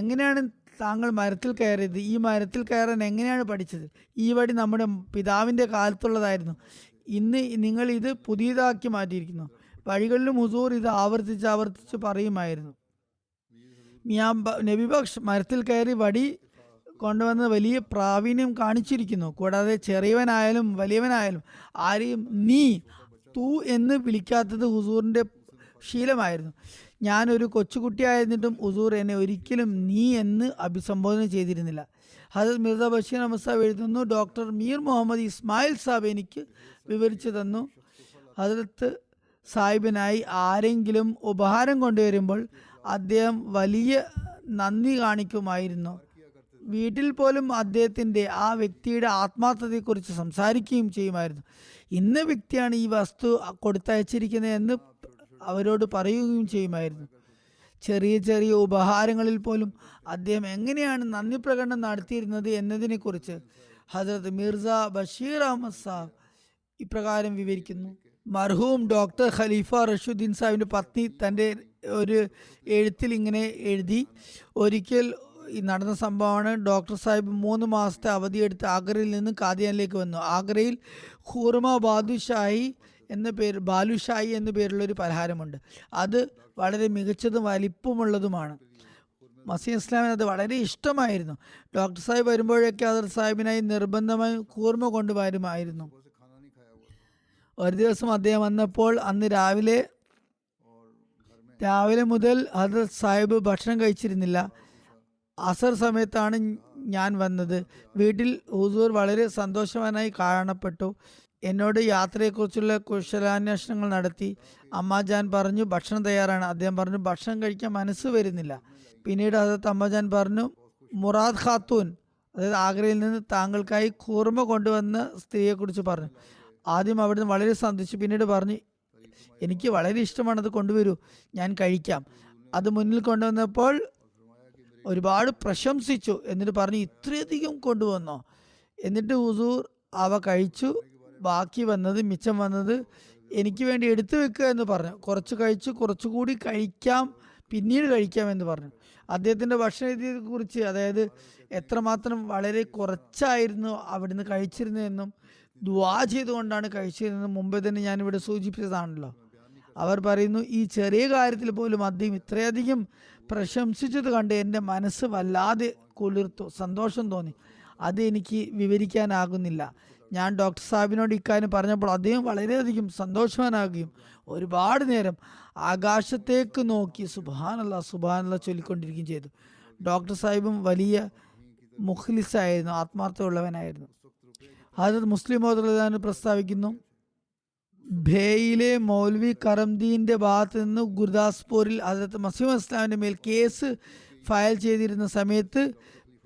എങ്ങനെയാണ് താങ്കൾ മരത്തിൽ കയറിയത്? ഈ മരത്തിൽ കയറാൻ എങ്ങനെയാണ് പഠിച്ചത്? ഈ വടി നമ്മുടെ പിതാവിൻ്റെ കാലത്തുള്ളതായിരുന്നു. ഇന്ന് നിങ്ങൾ ഇത് പുതിയതാക്കി മാറ്റിയിരിക്കുന്നു. വഴികളിലും ഹുസൂർ ഇത് ആവർത്തിച്ച് പറയുമായിരുന്നു. നബി ബക്ഷ് മരത്തിൽ കയറി വടി കൊണ്ടുവന്ന് വലിയ പ്രാവീണ്യം കാണിച്ചിരിക്കുന്നു. കൂടാതെ ചെറിയവനായാലും വലിയവനായാലും ആരെയും നീ തൂ എന്ന് വിളിക്കാത്തത് ഹുസൂറിൻ്റെ ശീലമായിരുന്നു. ഞാനൊരു കൊച്ചുകുട്ടിയായിരുന്നിട്ടും ഹുസൂർ എന്നെ ഒരിക്കലും നീ എന്ന് അഭിസംബോധന ചെയ്തിരുന്നില്ല. ഹസരത്ത് മിർസ ബഷീർ അഹമ്മദ് സാഹിബ് എഴുതുന്നു, ഡോക്ടർ മീർ മുഹമ്മദ് ഇസ്മായിൽ സാഹിബ് എനിക്ക് വിവരിച്ചു തന്നു, ഹസരത്ത് സാഹിബിനായി ആരെങ്കിലും ഉപഹാരം കൊണ്ടുവരുമ്പോൾ അദ്ദേഹം വലിയ നന്ദി കാണിക്കുമായിരുന്നു. വീട്ടിൽ പോലും അദ്ദേഹത്തിൻ്റെ ആ വ്യക്തിയുടെ ആത്മാർത്ഥതയെക്കുറിച്ച് സംസാരിക്കുകയും ചെയ്യുമായിരുന്നു. ഇന്ന വ്യക്തിയാണ് ഈ വസ്തു കൊടുത്തയച്ചിരിക്കുന്നത് എന്ന് അവരോട് പറയുകയും ചെയ്യുമായിരുന്നു. ചെറിയ ചെറിയ ഉപഹാരങ്ങളിൽ പോലും അദ്ദേഹം എങ്ങനെയാണ് നന്ദി പ്രകടനം നടത്തിയിരുന്നത് എന്നതിനെക്കുറിച്ച് ഹസരത്ത് മിർസ ബഷീർ അഹമ്മദ് സാഹിബ് ഇപ്രകാരം വിവരിക്കുന്നു. മർഹൂം ഡോക്ടർ ഖലീഫ റഷീദുദ്ദീൻ സാഹിബിൻ്റെ പത്നി തൻ്റെ ഒരു എഴുത്തിൽ ഇങ്ങനെ എഴുതി, ഒരിക്കൽ നടന്ന സംഭവമാണ്. ഡോക്ടർ സാഹിബ് 3 മാസത്തെ അവധിയെടുത്ത് ആഗ്രയിൽ നിന്ന് കാദിയാനിലേക്ക് വന്നു. ആഗ്രയിൽ ഖൂർമ ബാലുഷാഹി എന്ന പേരുള്ളൊരു പലഹാരമുണ്ട്. അത് വളരെ മികച്ചതും വലിപ്പമുള്ളതുമാണ്. മസീഹ് ഇസ്ലാമിന് അത് വളരെ ഇഷ്ടമായിരുന്നു. ഡോക്ടർ സാഹിബ് വരുമ്പോഴൊക്കെ ഹദരത്ത് സാഹിബിനായി നിർബന്ധമായി കൂർമ കൊണ്ടുവരുമായിരുന്നു. ഒരു ദിവസം അദ്ദേഹം വന്നപ്പോൾ അന്ന് രാവിലെ മുതൽ ഹദരത്ത് സാഹിബ് ഭക്ഷണം കഴിച്ചിരുന്നില്ല. അസർ സമയത്താണ് ഞാൻ വന്നത്. വീട്ടിൽ ഹുസൂർ വളരെ സന്തോഷവാനായി കാണപ്പെട്ടു. എന്നോട് യാത്രയെക്കുറിച്ചുള്ള കുശലാന്വേഷണങ്ങൾ നടത്തി. അമ്മാജാൻ പറഞ്ഞു ഭക്ഷണം തയ്യാറാണ്. അദ്ദേഹം പറഞ്ഞു ഭക്ഷണം കഴിക്കാൻ മനസ്സ് വരുന്നില്ല. പിന്നീട് ഹദരത്ത് അമ്മാജാൻ പറഞ്ഞു, മുറാദ് ഖാത്തൂൻ, അതായത് ആഗ്രയിൽ നിന്ന് താങ്കൾക്കായി കൂർമ കൊണ്ടുവന്ന സ്ത്രീയെക്കുറിച്ച് പറഞ്ഞു. ആദ്യം അവിടുന്ന് വളരെ സന്തോഷിച്ചു. പിന്നീട് പറഞ്ഞു, എനിക്ക് വളരെ ഇഷ്ടമാണ്, അത് കൊണ്ടുവരൂ, ഞാൻ കഴിക്കാം. അത് മുന്നിൽ കൊണ്ടുവന്നപ്പോൾ ഒരുപാട് പ്രശംസിച്ചു. എന്നിട്ട് പറഞ്ഞു, ഇത്രയധികം കൊണ്ടുവന്നോ? എന്നിട്ട് ഹുസൂർ അവ കഴിച്ചു. ബാക്കി വന്നത്, മിച്ചം വന്നത് എനിക്ക് വേണ്ടി എടുത്തു വെക്കുക എന്ന് പറഞ്ഞു. കുറച്ച് കഴിച്ചു, കുറച്ചുകൂടി കഴിക്കാം, പിന്നീട് കഴിക്കാം എന്ന് പറഞ്ഞു. അദ്ദേഹത്തിൻ്റെ ഭക്ഷണ രീതിയെക്കുറിച്ച്, അതായത് എത്രമാത്രം വളരെ കുറച്ചായിരുന്നു അവിടുന്ന് കഴിച്ചിരുന്നതെന്നും ദുആ ചെയ്തുകൊണ്ടാണ് കഴിച്ചിരുന്നതെന്നും മുമ്പേ തന്നെ ഞാനിവിടെ സൂചിപ്പിച്ചതാണല്ലോ. അവർ പറയുന്നു, ഈ ചെറിയ കാര്യത്തിൽ പോലും അദ്ദേഹം ഇത്രയധികം പ്രശംസിച്ചത് കണ്ട് എൻ്റെ മനസ്സ് വല്ലാതെ കുളിർത്തു, സന്തോഷം തോന്നി. അത് എനിക്ക് വിവരിക്കാനാകുന്നില്ല. ഞാൻ ഡോക്ടർ സാഹിബിനോട് ഇക്കാര്യം പറഞ്ഞപ്പോൾ അദ്ദേഹം വളരെയധികം സന്തോഷവാനാകുകയും ഒരുപാട് നേരം ആകാശത്തേക്ക് നോക്കി സുബ്ഹാനല്ലാഹ് സുബ്ഹാനല്ലാഹ് ചൊല്ലിക്കൊണ്ടിരിക്കുകയും ചെയ്തു. ഡോക്ടർ സാഹിബും വലിയ മുഖ്ലിസായിരുന്നു, ആത്മാർത്ഥമുള്ളവനായിരുന്നു. ഹദരത്ത് മുസ്ലിം മൗദൂദ് പ്രസ്താവിക്കുന്നു, ഭേയിലെ മൗലവി കറംദീൻ്റെ ഭാഗത്ത് നിന്ന് ഗുർദാസ്പൂരിൽ ഹദരത്ത് മസീഹ് ഇസ്ലാമിൻ്റെ മേൽ കേസ് ഫയൽ ചെയ്തിരുന്ന സമയത്ത്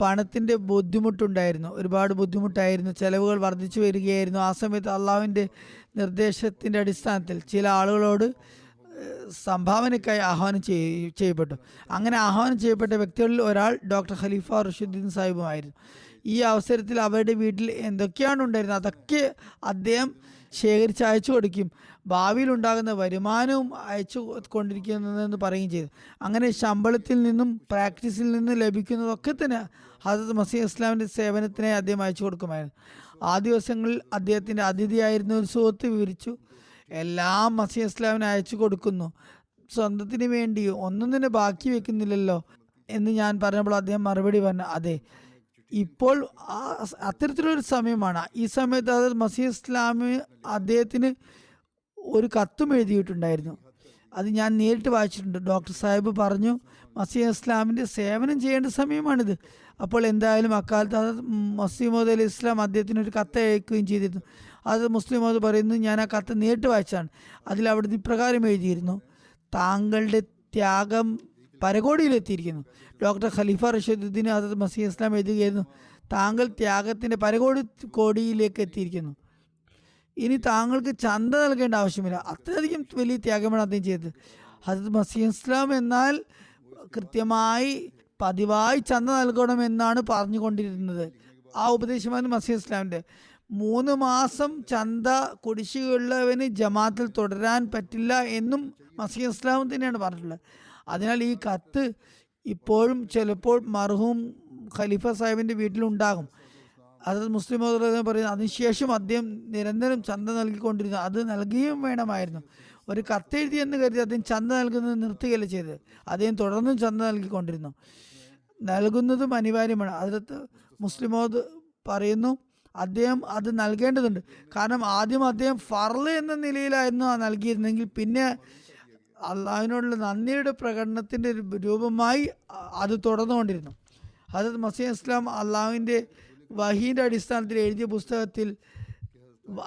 പണത്തിൻ്റെ ബുദ്ധിമുട്ടുണ്ടായിരുന്നു, ഒരുപാട് ബുദ്ധിമുട്ടായിരുന്നു. ചെലവുകൾ വർദ്ധിച്ചു വരികയായിരുന്നു. ആ സമയത്ത് അള്ളാഹുവിൻ്റെ നിർദ്ദേശത്തിൻ്റെ അടിസ്ഥാനത്തിൽ ചില ആളുകളോട് സംഭാവനയ്ക്കായി ആഹ്വാനം ചെയ്യപ്പെട്ടു. അങ്ങനെ ആഹ്വാനം ചെയ്യപ്പെട്ട വ്യക്തികളിൽ ഒരാൾ ഡോക്ടർ ഖലീഫ റഷീദുദ്ദീൻ സാഹിബുമായിരുന്നു. ഈ അവസരത്തിൽ അവരുടെ വീട്ടിൽ എന്തൊക്കെയാണ് ഉണ്ടായിരുന്നത് അതൊക്കെ അദ്ദേഹം ശേഖരിച്ച് അയച്ചു കൊടുക്കുകയും ഭാവിയിൽ ഉണ്ടാകുന്ന വരുമാനവും അയച്ചു കൊണ്ടിരിക്കുന്നതെന്ന് പറയുകയും ചെയ്തു. അങ്ങനെ ശമ്പളത്തിൽ നിന്നും പ്രാക്ടീസിൽ നിന്നും ലഭിക്കുന്നതൊക്കെ തന്നെ ഹദരത്ത് മസീഹ് ഇസ്ലാമിൻ്റെ സേവനത്തിനായി അദ്ദേഹം അയച്ചു കൊടുക്കുമായിരുന്നു. ആ ദിവസങ്ങളിൽ അദ്ദേഹത്തിൻ്റെ അതിഥിയായിരുന്ന ഒരു സുഹൃത്ത് വിവരിച്ചു, എല്ലാം മസീഹ് ഇസ്ലാമിന് അയച്ചു കൊടുക്കുന്നു, സ്വന്തത്തിന് വേണ്ടി ഒന്നും തന്നെ ബാക്കി വെക്കുന്നില്ലല്ലോ എന്ന് ഞാൻ പറഞ്ഞപ്പോൾ അദ്ദേഹം മറുപടി പറഞ്ഞു, അതെ, ഇപ്പോൾ അത്തരത്തിലൊരു സമയമാണ്. ഈ സമയത്ത് അത് മസീഹ് ഇസ്ലാമി അദ്ദേഹത്തിന് ഒരു കത്തും എഴുതിയിട്ടുണ്ടായിരുന്നു. അത് ഞാൻ നേരിട്ട് വായിച്ചിട്ടുണ്ട്. ഡോക്ടർ സാഹിബ് പറഞ്ഞു, മസീഹ് ഇസ്ലാമിൻ്റെ സേവനം ചെയ്യേണ്ട സമയമാണിത്. അപ്പോൾ എന്തായാലും അക്കാലത്ത് അത് മസീഹ് മൗഊദ് അലൈഹി ഇസ്ലാം അദ്ദേഹത്തിന് ഒരു കത്ത് അയക്കുകയും ചെയ്തിരുന്നു. അത് മുസ്ലിം മൗദൂദ് പറയുന്നു, ഞാൻ ആ കത്ത് നേരിട്ട് വായിച്ചാണ്. അതിൽ അവിടുന്ന് ഇപ്രകാരം എഴുതിയിരുന്നു, താങ്കളുടെ ത്യാഗം പരകോടിയിലെത്തിയിരിക്കുന്നു. ഡോക്ടർ ഖലീഫ റഷീദുദ്ദീൻ ഹദരത്ത് മസീഹ് ഇസ്ലാം എഴുതുകയായിരുന്നു, താങ്കൾ ത്യാഗത്തിൻ്റെ കോടിയിലേക്ക് എത്തിയിരിക്കുന്നു. ഇനി താങ്കൾക്ക് ചന്ത നൽകേണ്ട ആവശ്യമില്ല. അത്രയധികം വലിയ ത്യാഗമാണ് അദ്ദേഹം ചെയ്തത്. ഹസരത്ത് മസീഹ് ഇസ്ലാം എന്നാൽ കൃത്യമായി പതിവായി ചന്ത നൽകണമെന്നാണ് പറഞ്ഞുകൊണ്ടിരുന്നത്. ആ ഉപദേശമാണ് മസീഹ് ഇസ്ലാമിൻ്റെ. 3 മാസം ചന്ത കുടിശ്ശികയുള്ളവന് ജമാത്തിൽ തുടരാൻ പറ്റില്ല എന്നും മസീഹ് ഇസ്ലാം തന്നെയാണ് പറഞ്ഞിട്ടുള്ളത്. അതിനാൽ ഈ കത്ത് ഇപ്പോഴും ചിലപ്പോൾ മർഹൂം ഖലീഫ സാഹിബിൻ്റെ വീട്ടിലുണ്ടാകും. അത് മുസ്ലിം പറയുന്നത്. അതിനുശേഷം അദ്ദേഹം നിരന്തരം ചന്ത നൽകിക്കൊണ്ടിരുന്നു. അത് നൽകുകയും വേണമായിരുന്നു. ഒരു കത്തെഴുതി എന്ന് കരുതി അദ്ദേഹം ചന്ത നൽകുന്നത് നിർത്തുകയല്ല ചെയ്തത്. അദ്ദേഹം തുടർന്നും ചന്ത നൽകിക്കൊണ്ടിരുന്നു. നൽകുന്നതും അനിവാര്യമാണ്. അതിലത്ത് മുസ്ലിമോദ് പറയുന്നു അദ്ദേഹം അത് നൽകേണ്ടതുണ്ട്. കാരണം ആദ്യം അദ്ദേഹം ഫർള് എന്ന നിലയിലായിരുന്നു ആ നൽകിയിരുന്നെങ്കിൽ പിന്നെ അള്ളാഹുവിനോടുള്ള നന്ദിയുടെ പ്രകടനത്തിൻ്റെ രൂപമായി അത് തുടർന്നുകൊണ്ടിരുന്നു. ഹസരത്ത് മസീഹ് ഇസ്ലാം അള്ളാഹുവിൻ്റെ വഹീൻ്റെ അടിസ്ഥാനത്തിൽ എഴുതിയ പുസ്തകത്തിൽ,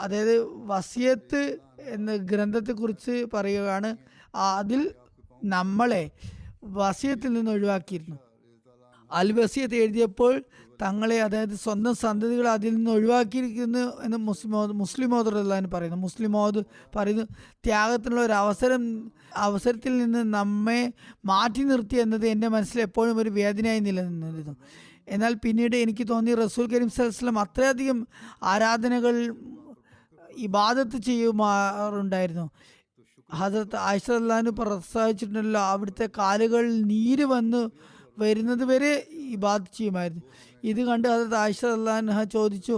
അതായത് വസിയത്ത് എന്ന ഗ്രന്ഥത്തെക്കുറിച്ച് പറയുകയാണ്. അതിൽ നമ്മളെ വസിയത്തിൽ നിന്ന് ഒഴിവാക്കിയിരുന്നു. അൽ വസിയത്ത് എഴുതിയപ്പോൾ തങ്ങളെ, അതായത് സ്വന്തം സന്തതികളെ അതിൽ നിന്ന് ഒഴിവാക്കിയിരിക്കുന്നു എന്ന് മുസ്ലിമോദ് പറയുന്നു. മുസ്ലിമോദ് പറയുന്നു ത്യാഗത്തിനുള്ള ഒരു അവസരത്തിൽ നിന്ന് നമ്മെ മാറ്റി നിർത്തി എന്നത് എൻ്റെ മനസ്സിൽ എപ്പോഴും ഒരു വേദനയായി നിലനിന്നിരുന്നു. എന്നാൽ പിന്നീട് എനിക്ക് തോന്നി റസൂൽ കരീം സല്ലല്ലാഹു അലൈഹി വസല്ലം അത്രയധികം ആരാധനകൾ ഇബാദത്ത് ചെയ്യുമാറുണ്ടായിരുന്നു. ഹസരത്ത് ആയിഷ റളിയല്ലാഹു പ്രസ്താവിച്ചിട്ടുണ്ടല്ലോ, അവിടുത്തെ കാലുകൾ നീര് വന്ന് വരുന്നത് വരെ ഇബാദത്ത് ചെയ്യുമായിരുന്നു. ഇത് കണ്ട് ഹസരത്ത് ആയിഷ റളിയല്ലാഹു അൻഹ ചോദിച്ചു,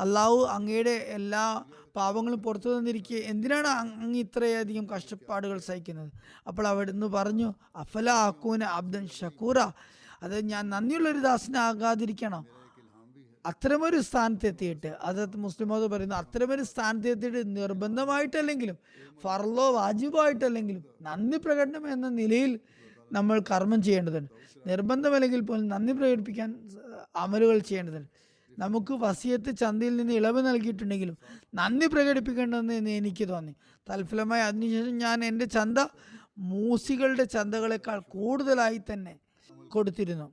അള്ളാഹു അങ്ങയുടെ എല്ലാ പാപങ്ങളും പുറത്തു തന്നിരിക്കുക, എന്തിനാണ് അങ്ങ് ഇത്രയധികം കഷ്ടപ്പാടുകൾ സഹിക്കുന്നത്? അപ്പോൾ അവിടുന്ന് പറഞ്ഞു, അഫല അക്കൂന അബ്ദൻ ഷക്കൂറ, അത് ഞാൻ നന്ദിയുള്ളൊരു ദാസനാകാതിരിക്കണം. അത്തരമൊരു സ്ഥാനത്തെത്തിയിട്ട് ഹസരത്ത് മുസ്ലിമോദ് പറയുന്നു, അത്തരമൊരു സ്ഥാനത്തെത്തിയിട്ട് നിർബന്ധമായിട്ടല്ലെങ്കിലും ഫർളോ വാജിബായിട്ടല്ലെങ്കിലും നന്ദി പ്രകടനം എന്ന നിലയിൽ നമ്മൾ കർമ്മം ചെയ്യേണ്ടതുണ്ട്. നിർബന്ധമല്ലെങ്കിൽ പോലും നന്ദി പ്രകടിപ്പിക്കാൻ അമലുകൾ ചെയ്യേണ്ടതുണ്ട്. നമുക്ക് വസിയത്ത് ചന്തയിൽ നിന്ന് ഇളവ് നൽകിയിട്ടുണ്ടെങ്കിലും നന്ദി പ്രകടിപ്പിക്കേണ്ടതെന്ന് എനിക്ക് തോന്നി. തൽഫലമായി അതിനുശേഷം ഞാൻ എൻ്റെ ചന്ത മൂസികളുടെ ചന്തകളെക്കാൾ കൂടുതലായി തന്നെ കൊടുത്തിരുന്നു.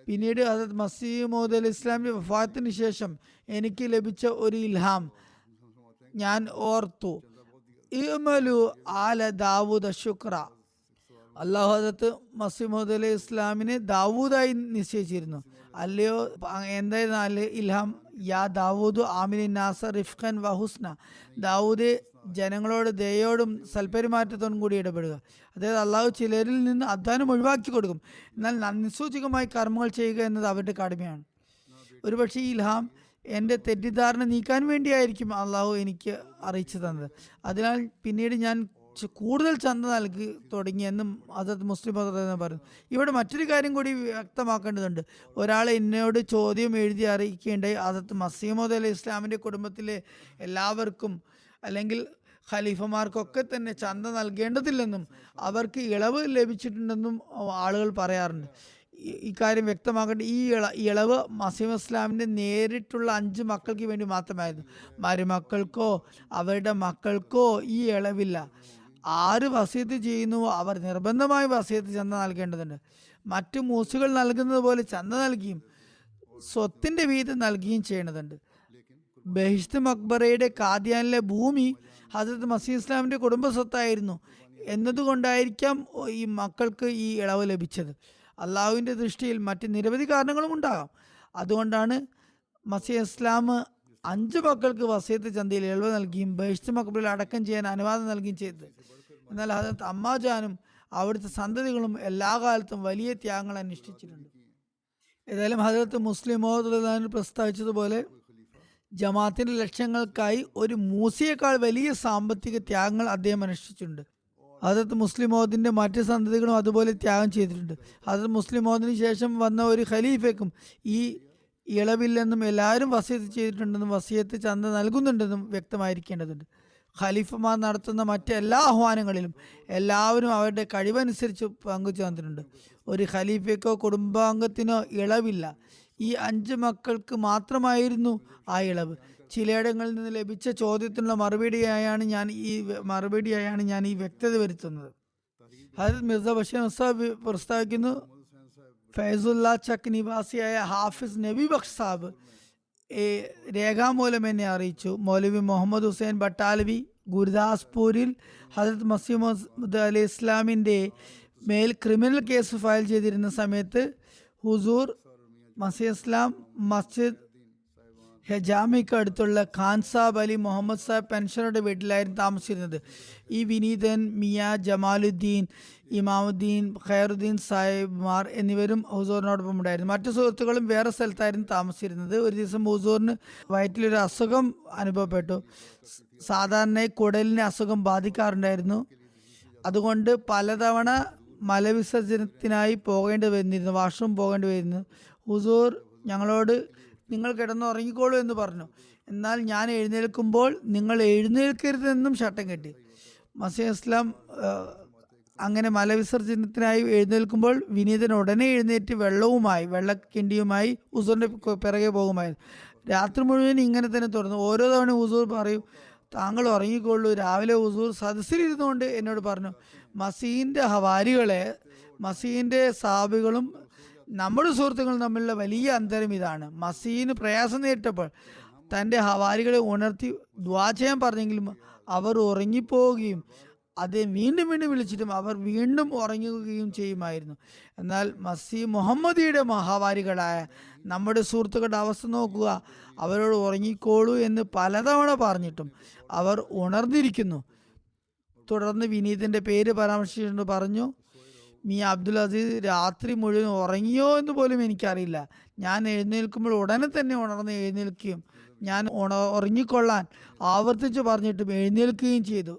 പിന്നീട് ഹസരത്ത് മസീഹ് മൗഊദ് അലൈഹി ഇസ്ലാമിൻ്റെ വഫാത്തിന് ശേഷം എനിക്ക് ലഭിച്ച ഒരു ഇൽഹാം ഞാൻ ഓർത്തു. ഇഅ്മലു ആല ദാവൂദ ശുക്ര. അള്ളാഹു ഹസരത്ത് മസീഹ് മൗഊദ് അലൈഹി ഇസ്ലാമിനെ ദാവൂദായി നിശ്ചയിച്ചിരുന്നു. അല്ലയോ എന്തായിരുന്നു ഇൽഹാം? യാ ദാവൂദ് ആമിനി നാസ റിഫ്ഖൻ വഹുസ്ന. ദാവൂദ് ജനങ്ങളോട് ദയോടും സൽപെരുമാറ്റത്തോടും കൂടി ഇടപെടുക. അതായത് അള്ളാഹു ചിലരിൽ നിന്ന് അധ്വാനം ഒഴിവാക്കി കൊടുക്കും, എന്നാൽ നന്ദിസൂചകമായി കർമ്മങ്ങൾ ചെയ്യുക എന്നത് അവരുടെ കടമയാണ്. ഒരുപക്ഷെ ഈ ഇൽഹാം എൻ്റെ തെറ്റിദ്ധാരണ നീക്കാൻ വേണ്ടിയായിരിക്കും അള്ളാഹു എനിക്ക് അറിയിച്ചു തന്നത്. അതിനാൽ പിന്നീട് ഞാൻ കൂടുതൽ ചന്ത നൽകി തുടങ്ങിയെന്നും ഹസരത്ത് മുസ്ലിം പറഞ്ഞു. ഇവിടെ മറ്റൊരു കാര്യം കൂടി വ്യക്തമാക്കേണ്ടതുണ്ട്. ഒരാൾ എന്നോട് ചോദ്യം എഴുതി അറിയിക്കേണ്ടായി, ഹസരത്ത് മസീഹ് മൗഊദ് അലൈഹി ഇസ്ലാമിൻ്റെ കുടുംബത്തിലെ എല്ലാവർക്കും അല്ലെങ്കിൽ ഖലീഫമാർക്കൊക്കെ തന്നെ ചന്ത നൽകേണ്ടതില്ലെന്നും അവർക്ക് ഇളവ് ലഭിച്ചിട്ടുണ്ടെന്നും ആളുകൾ പറയാറുണ്ട്. ഇക്കാര്യം വ്യക്തമാക്കേണ്ട, ഈ ഇളവ് മസീഹ് ഇസ്ലാമിൻ്റെ നേരിട്ടുള്ള 5 മക്കൾക്ക് വേണ്ടി മാത്രമായിരുന്നു. മരുമക്കൾക്കോ അവരുടെ മക്കൾക്കോ ഈ ഇളവില്ല. ആര് വസിയത്ത് ചെയ്യുന്നുവോ അവർ നിർബന്ധമായി വസിയത്ത് ചന്ത നൽകേണ്ടതുണ്ട്. മറ്റു മൂസുകൾ നൽകുന്നത് പോലെ ചന്ത നൽകിയും സ്വത്തിൻ്റെ വീതം നൽകുകയും ചെയ്യേണ്ടതുണ്ട്. ബഹിഷ്ത് മക്ബറയുടെ കാദ്യാനിലെ ഭൂമി ഹസരത്ത് മസീഹ് ഇസ്ലാമിൻ്റെ കുടുംബ സ്വത്തായിരുന്നു എന്നതുകൊണ്ടായിരിക്കാം ഈ മക്കൾക്ക് ഈ ഇളവ് ലഭിച്ചത്. അള്ളാഹുവിൻ്റെ ദൃഷ്ടിയിൽ മറ്റ് നിരവധി കാരണങ്ങളും ഉണ്ടാകാം. അതുകൊണ്ടാണ് മസീഹ് ഇസ്ലാം 5 മക്കൾക്ക് വസിയത്ത് ചന്തയിൽ ഇളവ് നൽകിയും ബഹിഷ്ത് മക്ബറിൽ അടക്കം ചെയ്യാൻ അനുവാദം നൽകുകയും ചെയ്തത്. എന്നാൽ ഹസരത്ത് അമ്മാജാനും അവിടുത്തെ സന്തതികളും എല്ലാ കാലത്തും വലിയ ത്യാഗങ്ങൾ അനുഷ്ഠിച്ചിട്ടുണ്ട്. ഏതായാലും ഹസരത്ത് മുസ്ലിം മൗഊദ് പ്രസ്താവിച്ചതുപോലെ ജമാഅത്തിന്റെ ലക്ഷ്യങ്ങൾക്കായി ഒരു മൂസിയേക്കാൾ വലിയ സാമ്പത്തിക ത്യാഗങ്ങൾ അദ്ദേഹം അനുഷ്ഠിച്ചിട്ടുണ്ട്. ഹസരത്ത് മുസ്ലിം മൗഊദിന്റെ മറ്റ് സന്തതികളും അതുപോലെ ത്യാഗം ചെയ്തിട്ടുണ്ട്. ഹസരത്ത് മുസ്ലിം മൗഊദിന് ശേഷം വന്ന ഒരു ഖലീഫയ്ക്കും ഈ ഇളവില്ലെന്നും എല്ലാവരും വസിയത്ത് ചെയ്തിട്ടുണ്ടെന്നും വസിയത്ത് ചന്ത നൽകുന്നുണ്ടെന്നും വ്യക്തമായിരിക്കേണ്ടതുണ്ട്. ഖലീഫമാർ നടത്തുന്ന മറ്റെല്ലാ ആഹ്വാനങ്ങളിലും എല്ലാവരും അവരുടെ കഴിവനുസരിച്ച് പങ്കുചേർന്നിട്ടുണ്ട് തന്നിട്ടുണ്ട്. ഒരു ഖലീഫയ്ക്കോ കുടുംബാംഗത്തിനോ ഇളവില്ല. ഈ 5 മക്കൾക്ക് മാത്രമായിരുന്നു ആ ഇളവ്. ചിലയിടങ്ങളിൽ നിന്ന് ലഭിച്ച ചോദ്യത്തിനുള്ള മറുപടിയായാണ് ഞാൻ ഈ വ്യക്തത വരുത്തുന്നത്. ഹസരത്ത് മിർസ ബഷീർ സാഹിബ് പ്രസ്താവിക്കുന്നു, ഫൈസുല്ല ചക്ക് നിവാസിയായ ഹാഫിസ് നബി ബക്ഷ് സാഹിബ് രേഖാമൂലം എന്നെ അറിയിച്ചു. മൗലവി മുഹമ്മദ് ഹുസൈൻ ബട്ടാലവി ഗുരുദാസ്പൂരിൽ ഹജരത് മസീഹ് അലൈഹി ഇസ്ലാമിൻ്റെ മേൽ ക്രിമിനൽ കേസ് ഫയൽ ചെയ്തിരുന്ന സമയത്ത് ഹുസൂർ മസീഹ് ഇസ്ലാം മസ്ജിദ് ഹെജാമിക്ക് അടുത്തുള്ള ഖാൻ സാബ് അലി മുഹമ്മദ് സാഹിബ് പെൻഷനറുടെ വീട്ടിലായിരുന്നു താമസിച്ചിരുന്നത്. ഈ വിനീതൻ, മിയ ജമാലുദ്ദീൻ, ഇമാമുദ്ദീൻ, ഖൈറുദ്ദീൻ സാഹിബ്മാർ എന്നിവരും ഹുസൂറിനോടൊപ്പം ഉണ്ടായിരുന്നു. മറ്റു സുഹൃത്തുക്കളും വേറെ സ്ഥലത്തായിരുന്നു താമസിച്ചിരുന്നത്. ഒരു ദിവസം ഹുസൂറിന് വയറ്റിലൊരു അസുഖം അനുഭവപ്പെട്ടു. സാധാരണയായി കുടലിനെ അസുഖം ബാധിക്കാറുണ്ടായിരുന്നു. അതുകൊണ്ട് പലതവണ മലവിസർജനത്തിനായി പോകേണ്ടി വന്നിരുന്നു, വാഷ്റൂം പോകേണ്ടി വരുന്നു. ഹുസൂർ ഞങ്ങളോട് നിങ്ങൾ കിടന്നുറങ്ങിക്കോളൂ എന്ന് പറഞ്ഞു. എന്നാൽ ഞാൻ എഴുന്നേൽക്കുമ്പോൾ നിങ്ങൾ എഴുന്നേൽക്കരുതെന്നും ചട്ടം കെട്ടി. മസീഹ് ഇസ്ലാം അങ്ങനെ മലവിസർജനത്തിനായി എഴുന്നേൽക്കുമ്പോൾ വിനീതൻ ഉടനെ എഴുന്നേറ്റ് വെള്ളക്കിണ്ടിയുമായി ഹുസൂറിൻ്റെ പിറകെ പോകുമായിരുന്നു. രാത്രി മുഴുവൻ ഇങ്ങനെ തന്നെ തുടർന്നു. ഓരോ തവണ ഹുസൂർ പറയും, താങ്കൾ ഉറങ്ങിക്കൊള്ളൂ. രാവിലെ ഹുസൂർ സദസ്സിലിരുന്നുകൊണ്ട് എന്നോട് പറഞ്ഞു, മസീഹിൻ്റെ ഹവാരികളെ, മസീഹിൻ്റെ സാബികളും നമ്മുടെ സുഹൃത്തുക്കളും തമ്മിലുള്ള വലിയ അന്തരം ഇതാണ്. മസീഹിന് പ്രയാസം നേരിട്ടപ്പോൾ തൻ്റെ ഹവാരികളെ ഉണർത്തി ദ്വാ ചെയ്യാൻ പറഞ്ഞെങ്കിലും അവർ ഉറങ്ങിപ്പോവുകയും അത് വീണ്ടും വീണ്ടും വിളിച്ചിട്ടും അവർ വീണ്ടും ഉറങ്ങുകയും ചെയ്യുമായിരുന്നു. എന്നാൽ മസീഹ് മുഹമ്മദിയുടെ ഹവാരികളായ നമ്മുടെ സുഹൃത്തുക്കളുടെ അവസ്ഥ നോക്കുക. അവരോട് ഉറങ്ങിക്കോളൂ എന്ന് പലതവണ പറഞ്ഞിട്ടും അവർ ഉണർന്നിരിക്കുന്നു. തുടർന്ന് വിനീതിൻ്റെ പേര് പരാമർശിച്ചുകൊണ്ട് പറഞ്ഞു, മിയ അബ്ദുൽ അസീസ് രാത്രി മുഴുവൻ ഉറങ്ങിയോ എന്ന് പോലും എനിക്കറിയില്ല. ഞാൻ എഴുന്നേൽക്കുമ്പോൾ ഉടനെ തന്നെ ഉണർന്ന് എഴുന്നേൽക്കുകയും ഞാൻ ഉറങ്ങിക്കൊള്ളാൻ ആവർത്തിച്ച് പറഞ്ഞിട്ടും എഴുന്നേൽക്കുകയും ചെയ്തു.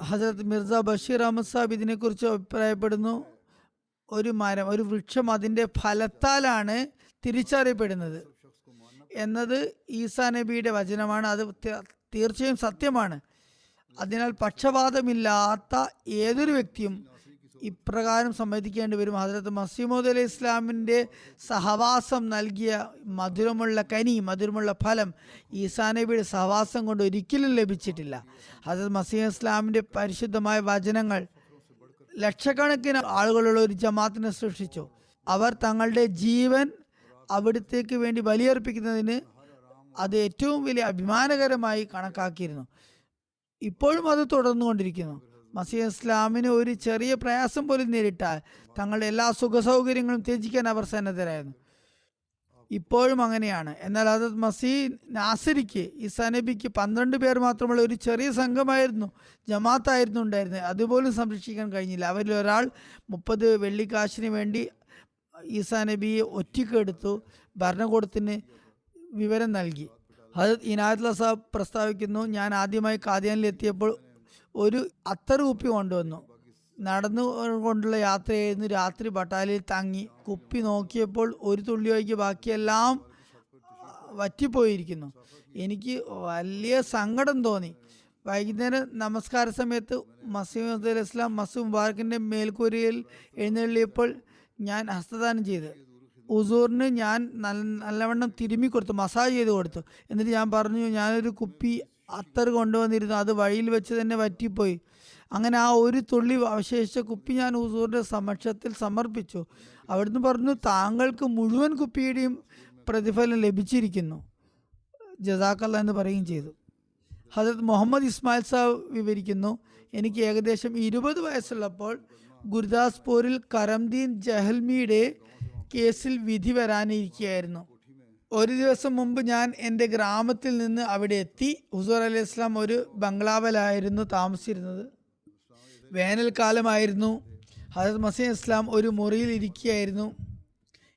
ഹസരത്ത് മിർസ ബഷീർ അഹമ്മദ് സാഹിബ് ഇതിനെക്കുറിച്ച് അഭിപ്രായപ്പെടുന്നു, ഒരു വൃക്ഷം അതിൻ്റെ ഫലത്താലാണ് തിരിച്ചറിയപ്പെടുന്നത് എന്നത് ഈസാ നബിയുടെ വചനമാണ്. അത് തീർച്ചയായും സത്യമാണ്. അതിനാൽ പക്ഷപാതമില്ലാത്ത ഏതൊരു വ്യക്തിയും ഇപ്രകാരം സമ്മതിക്കേണ്ടി വരും. ഹസ്രത്ത് മസീഹ് അലൈഹി ഇസ്ലാമിൻ്റെ സഹവാസം നൽകിയ മധുരമുള്ള ഫലം ഈസാ നബിയുടെ സഹവാസം കൊണ്ട് ഒരിക്കലും ലഭിച്ചിട്ടില്ല. ഹസ്രത്ത് മസീഹ് ഇസ്ലാമിൻ്റെ പരിശുദ്ധമായ വചനങ്ങൾ ലക്ഷക്കണക്കിന് ആളുകളുള്ള ഒരു ജമാഅത്തിനെ സൃഷ്ടിച്ചു. അവർ തങ്ങളുടെ ജീവൻ അവിടത്തേക്ക് വേണ്ടി ബലിയർപ്പിക്കുന്നതിന് അത് ഏറ്റവും വലിയ അഭിമാനകരമായി കണക്കാക്കിയിരുന്നു. ഇപ്പോഴും അത് തുടർന്നുകൊണ്ടിരിക്കുന്നു. മസീഹ് ഇസ്ലാമിന് ഒരു ചെറിയ പ്രയാസം പോലും നേരിട്ടാൽ തങ്ങളുടെ എല്ലാ സുഖസൗകര്യങ്ങളും ത്യജിക്കാൻ അവർ സന്നദ്ധരായിരുന്നു. ഇപ്പോഴും അങ്ങനെയാണ്. എന്നാൽ ഹദരത്ത് മസീഹ് നാസിരിക്ക് ഈസാ നബിക്ക് 12 പേർ മാത്രമുള്ള ഒരു ചെറിയ സംഘമായിരുന്നു, ജമാഅത്തായിരുന്നു ഉണ്ടായിരുന്നത്. അതുപോലും സംരക്ഷിക്കാൻ കഴിഞ്ഞില്ല. അവരിൽ ഒരാൾ 30 വെള്ളിക്കാശിന് വേണ്ടി ഈസാ നബിയെ ഒറ്റയ്ക്കെടുത്തു ഭരണകൂടത്തിന് വിവരം നൽകി. ഹദരത്ത് ഇനായത്തുള്ള സാഹിബ് പ്രസ്താവിക്കുന്നു, ഞാൻ ആദ്യമായി ഖാദിയാനിലെത്തിയപ്പോൾ ഒരു അത്തർ കുപ്പി കൊണ്ടുവന്നു. നടന്നു കൊണ്ടുള്ള യാത്രയായിരുന്നു. രാത്രി ബട്ടാലിയിൽ തങ്ങി. കുപ്പി നോക്കിയപ്പോൾ ഒരു തുള്ളി ഒഴികെ ബാക്കിയെല്ലാം വറ്റിപ്പോയിരിക്കുന്നു. എനിക്ക് വലിയ സങ്കടം തോന്നി. വൈകുന്നേരം നമസ്കാര സമയത്ത് മസീഹ് അലൈഹി ഇസ്ലാം മസ്ജിദ് മുബാറക്കിൻ്റെ മേൽക്കൂരയിൽ എഴുന്നള്ളിയപ്പോൾ ഞാൻ ഹസ്തദാനം ചെയ്ത് ഹുസൂറിന് ഞാൻ നല്ലവണ്ണം തിരുമ്മി കൊടുത്തു, മസാജ് ചെയ്ത് കൊടുത്തു. എന്നിട്ട് ഞാൻ പറഞ്ഞു, ഞാനൊരു കുപ്പി അത്തർ കൊണ്ടുവന്നിരുന്നു, അത് വഴിയിൽ വെച്ച് തന്നെ വറ്റിപ്പോയി. അങ്ങനെ ആ ഒരു തുള്ളി അവശേഷിച്ച കുപ്പി ഞാൻ ഹുസൂറിൻ്റെ സമക്ഷത്തിൽ സമർപ്പിച്ചു. അവിടുന്ന് പറഞ്ഞു, താങ്കൾക്ക് മുഴുവൻ കുപ്പിയുടെയും പ്രതിഫലം ലഭിച്ചിരിക്കുന്നു, ജസാക്കല്ല എന്ന് പറയുകയും ചെയ്തു. ഹദരത്ത് മുഹമ്മദ് ഇസ്മായിൽ സാഹിബ് വിവരിക്കുന്നു, എനിക്ക് ഏകദേശം 20 വയസ്സുള്ളപ്പോൾ ഗുരുദാസ്പൂരിൽ കരംദീൻ ജഹൽമിയുടെ കേസിൽ വിധി വരാനിരിക്കുകയായിരുന്നു. ഒരു ദിവസം മുമ്പ് ഞാൻ എൻ്റെ ഗ്രാമത്തിൽ നിന്ന് അവിടെ എത്തി. ഹുസൂർ അലൈഹി ഇസ്ലാം ഒരു ബംഗ്ലാവിലായിരുന്നു താമസിച്ചിരുന്നത്. വേനൽക്കാലമായിരുന്നു. ഹദരത്ത് മസീഹ് ഇസ്ലാം ഒരു മുറിയിൽ ഇരിക്കുകയായിരുന്നു.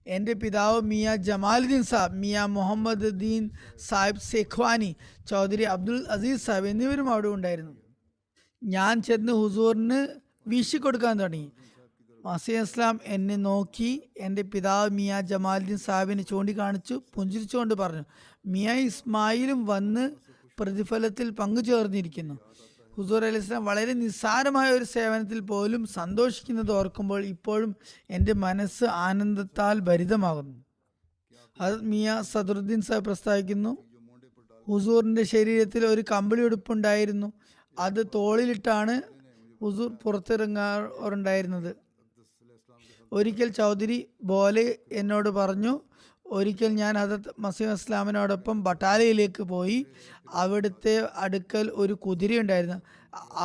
എൻ്റെ പിതാവ് മിയ ജമാലുദ്ദീൻ സാഹിബ്, മിയ മുഹമ്മദ് ദീൻ സാഹിബ് സെഖ്വാനി, ചൗധരി അബ്ദുൽ അസീസ് സാഹിബ് എന്നിവരും അവിടെ ഉണ്ടായിരുന്നു. ഞാൻ ചെന്ന് ഹുസൂറിന് വീശിക്കൊടുക്കാൻ തുടങ്ങി. മസീഹ് ഇസ്ലാം എന്നെ നോക്കി എൻ്റെ പിതാവ് മിയ ജമാലുദ്ദീൻ സാഹിബിനെ ചൂണ്ടിക്കാണിച്ചു പുഞ്ചിരിച്ചുകൊണ്ട് പറഞ്ഞു, മിയ ഇസ്മായിലും വന്ന് പ്രതിഫലത്തിൽ പങ്കുചേർന്നിരിക്കുന്നു. ഹുസൂർ അലൈഹി ഇസ്ലാം വളരെ നിസ്സാരമായ ഒരു സേവനത്തിൽ പോലും സന്തോഷിക്കുന്നത് ഓർക്കുമ്പോൾ ഇപ്പോഴും എൻ്റെ മനസ്സ് ആനന്ദത്താൽ ഭരിതമാകുന്നു. അത് മിയ സദറുദ്ദീൻ സാഹിബ് പ്രസ്താവിക്കുന്നു, ഹുസൂറിൻ്റെ ശരീരത്തിൽ ഒരു കമ്പിളി ഉടുപ്പുണ്ടായിരുന്നു. അത് തോളിലിട്ടാണ് ഹുസൂർ പുറത്തിറങ്ങാറുണ്ടായിരുന്നത്. ഒരിക്കൽ ചൗധരി ബോലെ എന്നോട് പറഞ്ഞു, ഒരിക്കൽ ഞാൻ ഹദരത്ത് മസീഹ് ഇസ്ലാമിനോടൊപ്പം ബട്ടാലയിലേക്ക് പോയി. അവിടുത്തെ അടുക്കൽ ഒരു കുതിരയുണ്ടായിരുന്നു.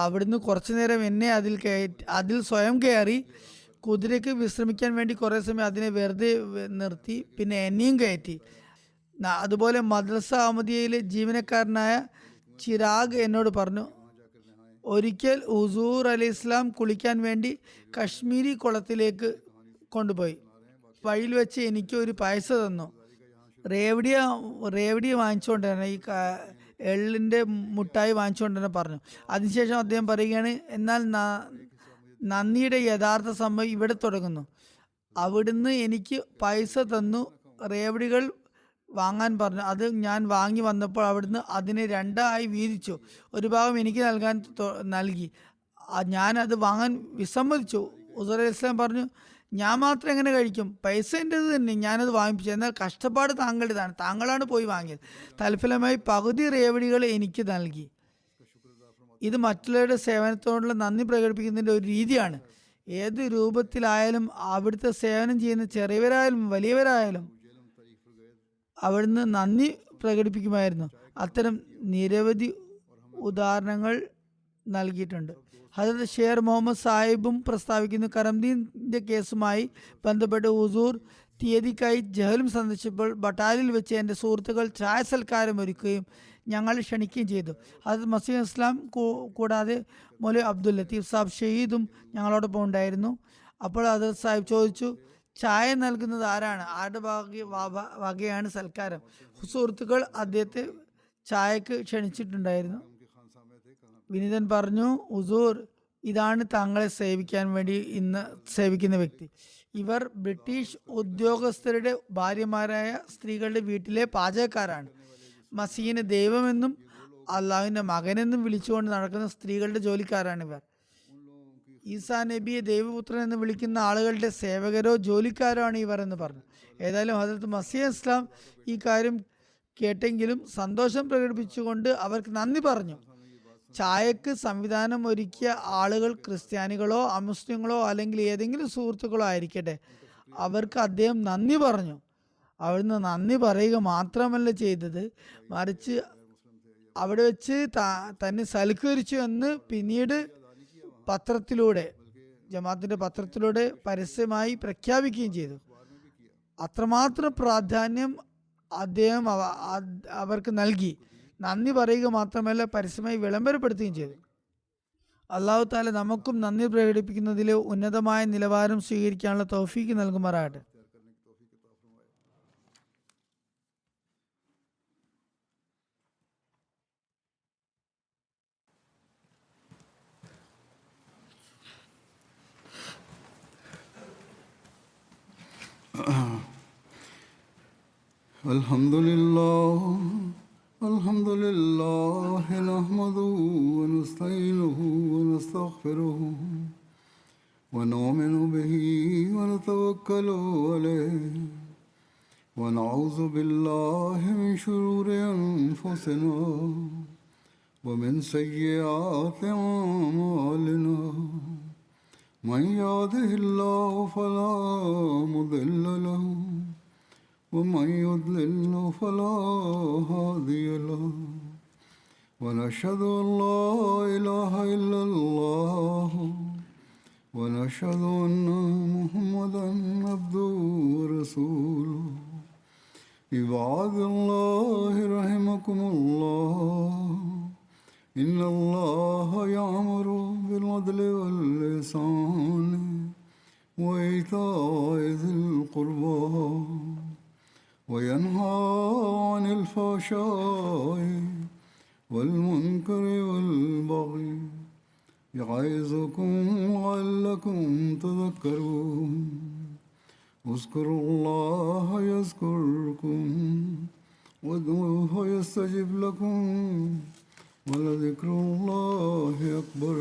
അവിടുന്ന് കുറച്ചു നേരം എന്നെ അതിൽ സ്വയം കയറി. കുതിരയ്ക്ക് വിശ്രമിക്കാൻ വേണ്ടി കുറേ സമയം അതിനെ വെറുതെ നിർത്തി. പിന്നെ എന്നെയും കയറ്റി. അതുപോലെ മദ്രസ അഹമ്മദിയയിലെ ജീവനക്കാരനായ ചിരാഗ് എന്നോട് പറഞ്ഞു, ഒരിക്കൽ ഹുസൂർ അലൈഹി ഇസ്ലാം കുളിക്കാൻ വേണ്ടി കശ്മീരി കുളത്തിലേക്ക് കൊണ്ടുപോയി. വഴിയിൽ വെച്ച് എനിക്ക് ഒരു പൈസ തന്നു. റേവടിയ വാങ്ങിച്ചുകൊണ്ട് തന്നെ, ഈ എള്ളിൻ്റെ മുട്ടായി വാങ്ങിച്ചുകൊണ്ട് തന്നെ പറഞ്ഞു. അതിനുശേഷം അദ്ദേഹം പറയുകയാണ്, എന്നാൽ നന്ദിയുടെ യഥാർത്ഥ സംഭവം ഇവിടെ തുടങ്ങുന്നു. അവിടുന്ന് എനിക്ക് പൈസ തന്നു, റേവടികൾ വാങ്ങാൻ പറഞ്ഞു. അത് ഞാൻ വാങ്ങി വന്നപ്പോൾ അവിടുന്ന് അതിനെ രണ്ടായി വീതിച്ചു. ഒരു ഭാഗം എനിക്ക് നൽകി. ഞാനത് വാങ്ങാൻ വിസമ്മതിച്ചു. ഹുസൂർ അലൈഹി ഇസ്ലാം പറഞ്ഞു, ഞാൻ മാത്രം എങ്ങനെ കഴിക്കും? പൈസ എൻ്റെത് തന്നെ, ഞാനത് വാങ്ങിപ്പിച്ചു. എന്നാൽ കഷ്ടപ്പാട് താങ്കളുടേതാണ്, താങ്കളാണ് പോയി വാങ്ങിയത്. തൽഫലമായി പകുതി റേവടികൾ എനിക്ക് നൽകി. ഇത് മറ്റുള്ളവരുടെ സേവനത്തോടുള്ള നന്ദി പ്രകടിപ്പിക്കുന്നതിൻ്റെ ഒരു രീതിയാണ്. ഏത് രൂപത്തിലായാലും അവിടുത്തെ സേവനം ചെയ്യുന്ന ചെറിയവരായാലും വലിയവരായാലും അവിടുന്ന് നന്ദി പ്രകടിപ്പിക്കുമായിരുന്നു. അത്തരം നിരവധി ഉദാഹരണങ്ങൾ നൽകിയിട്ടുണ്ട്. ഹദരത്ത് ഷേർ മുഹമ്മദ് സാഹിബും പ്രസ്താവിക്കുന്നു, കരംദീൻ്റെ കേസുമായി ബന്ധപ്പെട്ട് ഹുസൂർ തീയതിക്കായി ജഹലും സന്ദർശിച്ചപ്പോൾ ബട്ടാലിൽ വെച്ച് എൻ്റെ സുഹൃത്തുക്കൾ ചായ സൽക്കാരം ഒരുക്കുകയും ഞങ്ങൾ ക്ഷണിക്കുകയും ചെയ്തു. ഹദരത്ത് മസീഹ് ഇസ്ലാം കൂടാതെ മൗലവി അബ്ദുൽ ലത്തീഫ് സാഹിബ് ഷഹീദും ഞങ്ങളോടൊപ്പം ഉണ്ടായിരുന്നു. അപ്പോൾ ഹദരത്ത് സാഹിബ് ചോദിച്ചു, ചായ നൽകുന്നത് ആരാണ്? ആരുടെ വകയാണ് സൽക്കാരം? സുഹൃത്തുക്കൾ അദ്ദേഹത്തെ ചായക്ക് ക്ഷണിച്ചിട്ടുണ്ടായിരുന്നു. വിനീതൻ പറഞ്ഞു, ഹുസൂർ, ഇതാണ് താങ്കളെ സേവിക്കാൻ വേണ്ടി ഇന്ന് സേവിക്കുന്ന വ്യക്തി. ഇവർ ബ്രിട്ടീഷ് ഉദ്യോഗസ്ഥരുടെ ഭാര്യമാരായ സ്ത്രീകളുടെ വീട്ടിലെ പാചകക്കാരാണ്. മസീഹിനെ ദൈവമെന്നും അള്ളാഹുവിൻ്റെ മകനെന്നും വിളിച്ചുകൊണ്ട് നടക്കുന്ന സ്ത്രീകളുടെ ജോലിക്കാരാണ് ഇവർ. ഈസാ നബിയെ ദൈവപുത്രൻ എന്ന് വിളിക്കുന്ന ആളുകളുടെ സേവകരോ ജോലിക്കാരോ ആണ് ഇവർ എന്ന് പറഞ്ഞു. ഏതായാലും ഹദരത്ത് മസീഹ് ഇസ്ലാം ഈ കാര്യം കേട്ടെങ്കിലും സന്തോഷം പ്രകടിപ്പിച്ചുകൊണ്ട് അവർക്ക് നന്ദി പറഞ്ഞു. ചായക്ക് സംവിധാനം ഒരുക്കിയ ആളുകൾ ക്രിസ്ത്യാനികളോ അമുസ്ലിങ്ങളോ അല്ലെങ്കിൽ ഏതെങ്കിലും സുഹൃത്തുക്കളോ ആയിരിക്കട്ടെ, അവർക്ക് അദ്ദേഹം നന്ദി പറഞ്ഞു. അവിടുന്ന് നന്ദി പറയുക മാത്രമല്ല ചെയ്തത്, മറിച്ച് അവിടെ വെച്ച് തന്നെ സൽക്കരിച്ചു എന്ന് പിന്നീട് പത്രത്തിലൂടെ, ജമാഅത്തിന്റെ പത്രത്തിലൂടെ പരസ്യമായി പ്രഖ്യാപിക്കുകയും ചെയ്തു. അത്രമാത്രം പ്രാധാന്യം അദ്ദേഹം അവർക്ക് നൽകി. നന്ദി പറയുക മാത്രമല്ല, പരസ്യമായി വിളംബരപ്പെടുത്തുകയും ചെയ്തു. അല്ലാഹു തആല നമുക്കും നന്ദി പ്രകടിപ്പിക്കുന്നതിലെ ഉന്നതമായ നിലവാരം സ്വീകരിക്കാനുള്ള തൗഫീക്ക് നൽകുമാറാകട്ടെ. Alhamdulillah nahmaduhu wa nasta'inuhu wa nastaghfiruhu wa nu'minu bihi wa natawakkalu alayhi wa na'udhu billahi min shururi anfusina wa min sayyiati a'malina. Man yahdihillahu fala mudilla lahu ومن يضلل فلا هادي له ونشهد أن لا إله إلا الله ونشهد أن محمدا عبده ورسوله. عباد الله رحمكم الله إن الله يأمر بالعدل والإحسان وإيتاء ذي القربى وينهى عن الفحشاء والمنكر والبغي يعظكم لعلكم تذكرون. اذكروا الله يذكركم وادعوه يستجب لكم ولذكر الله أكبر.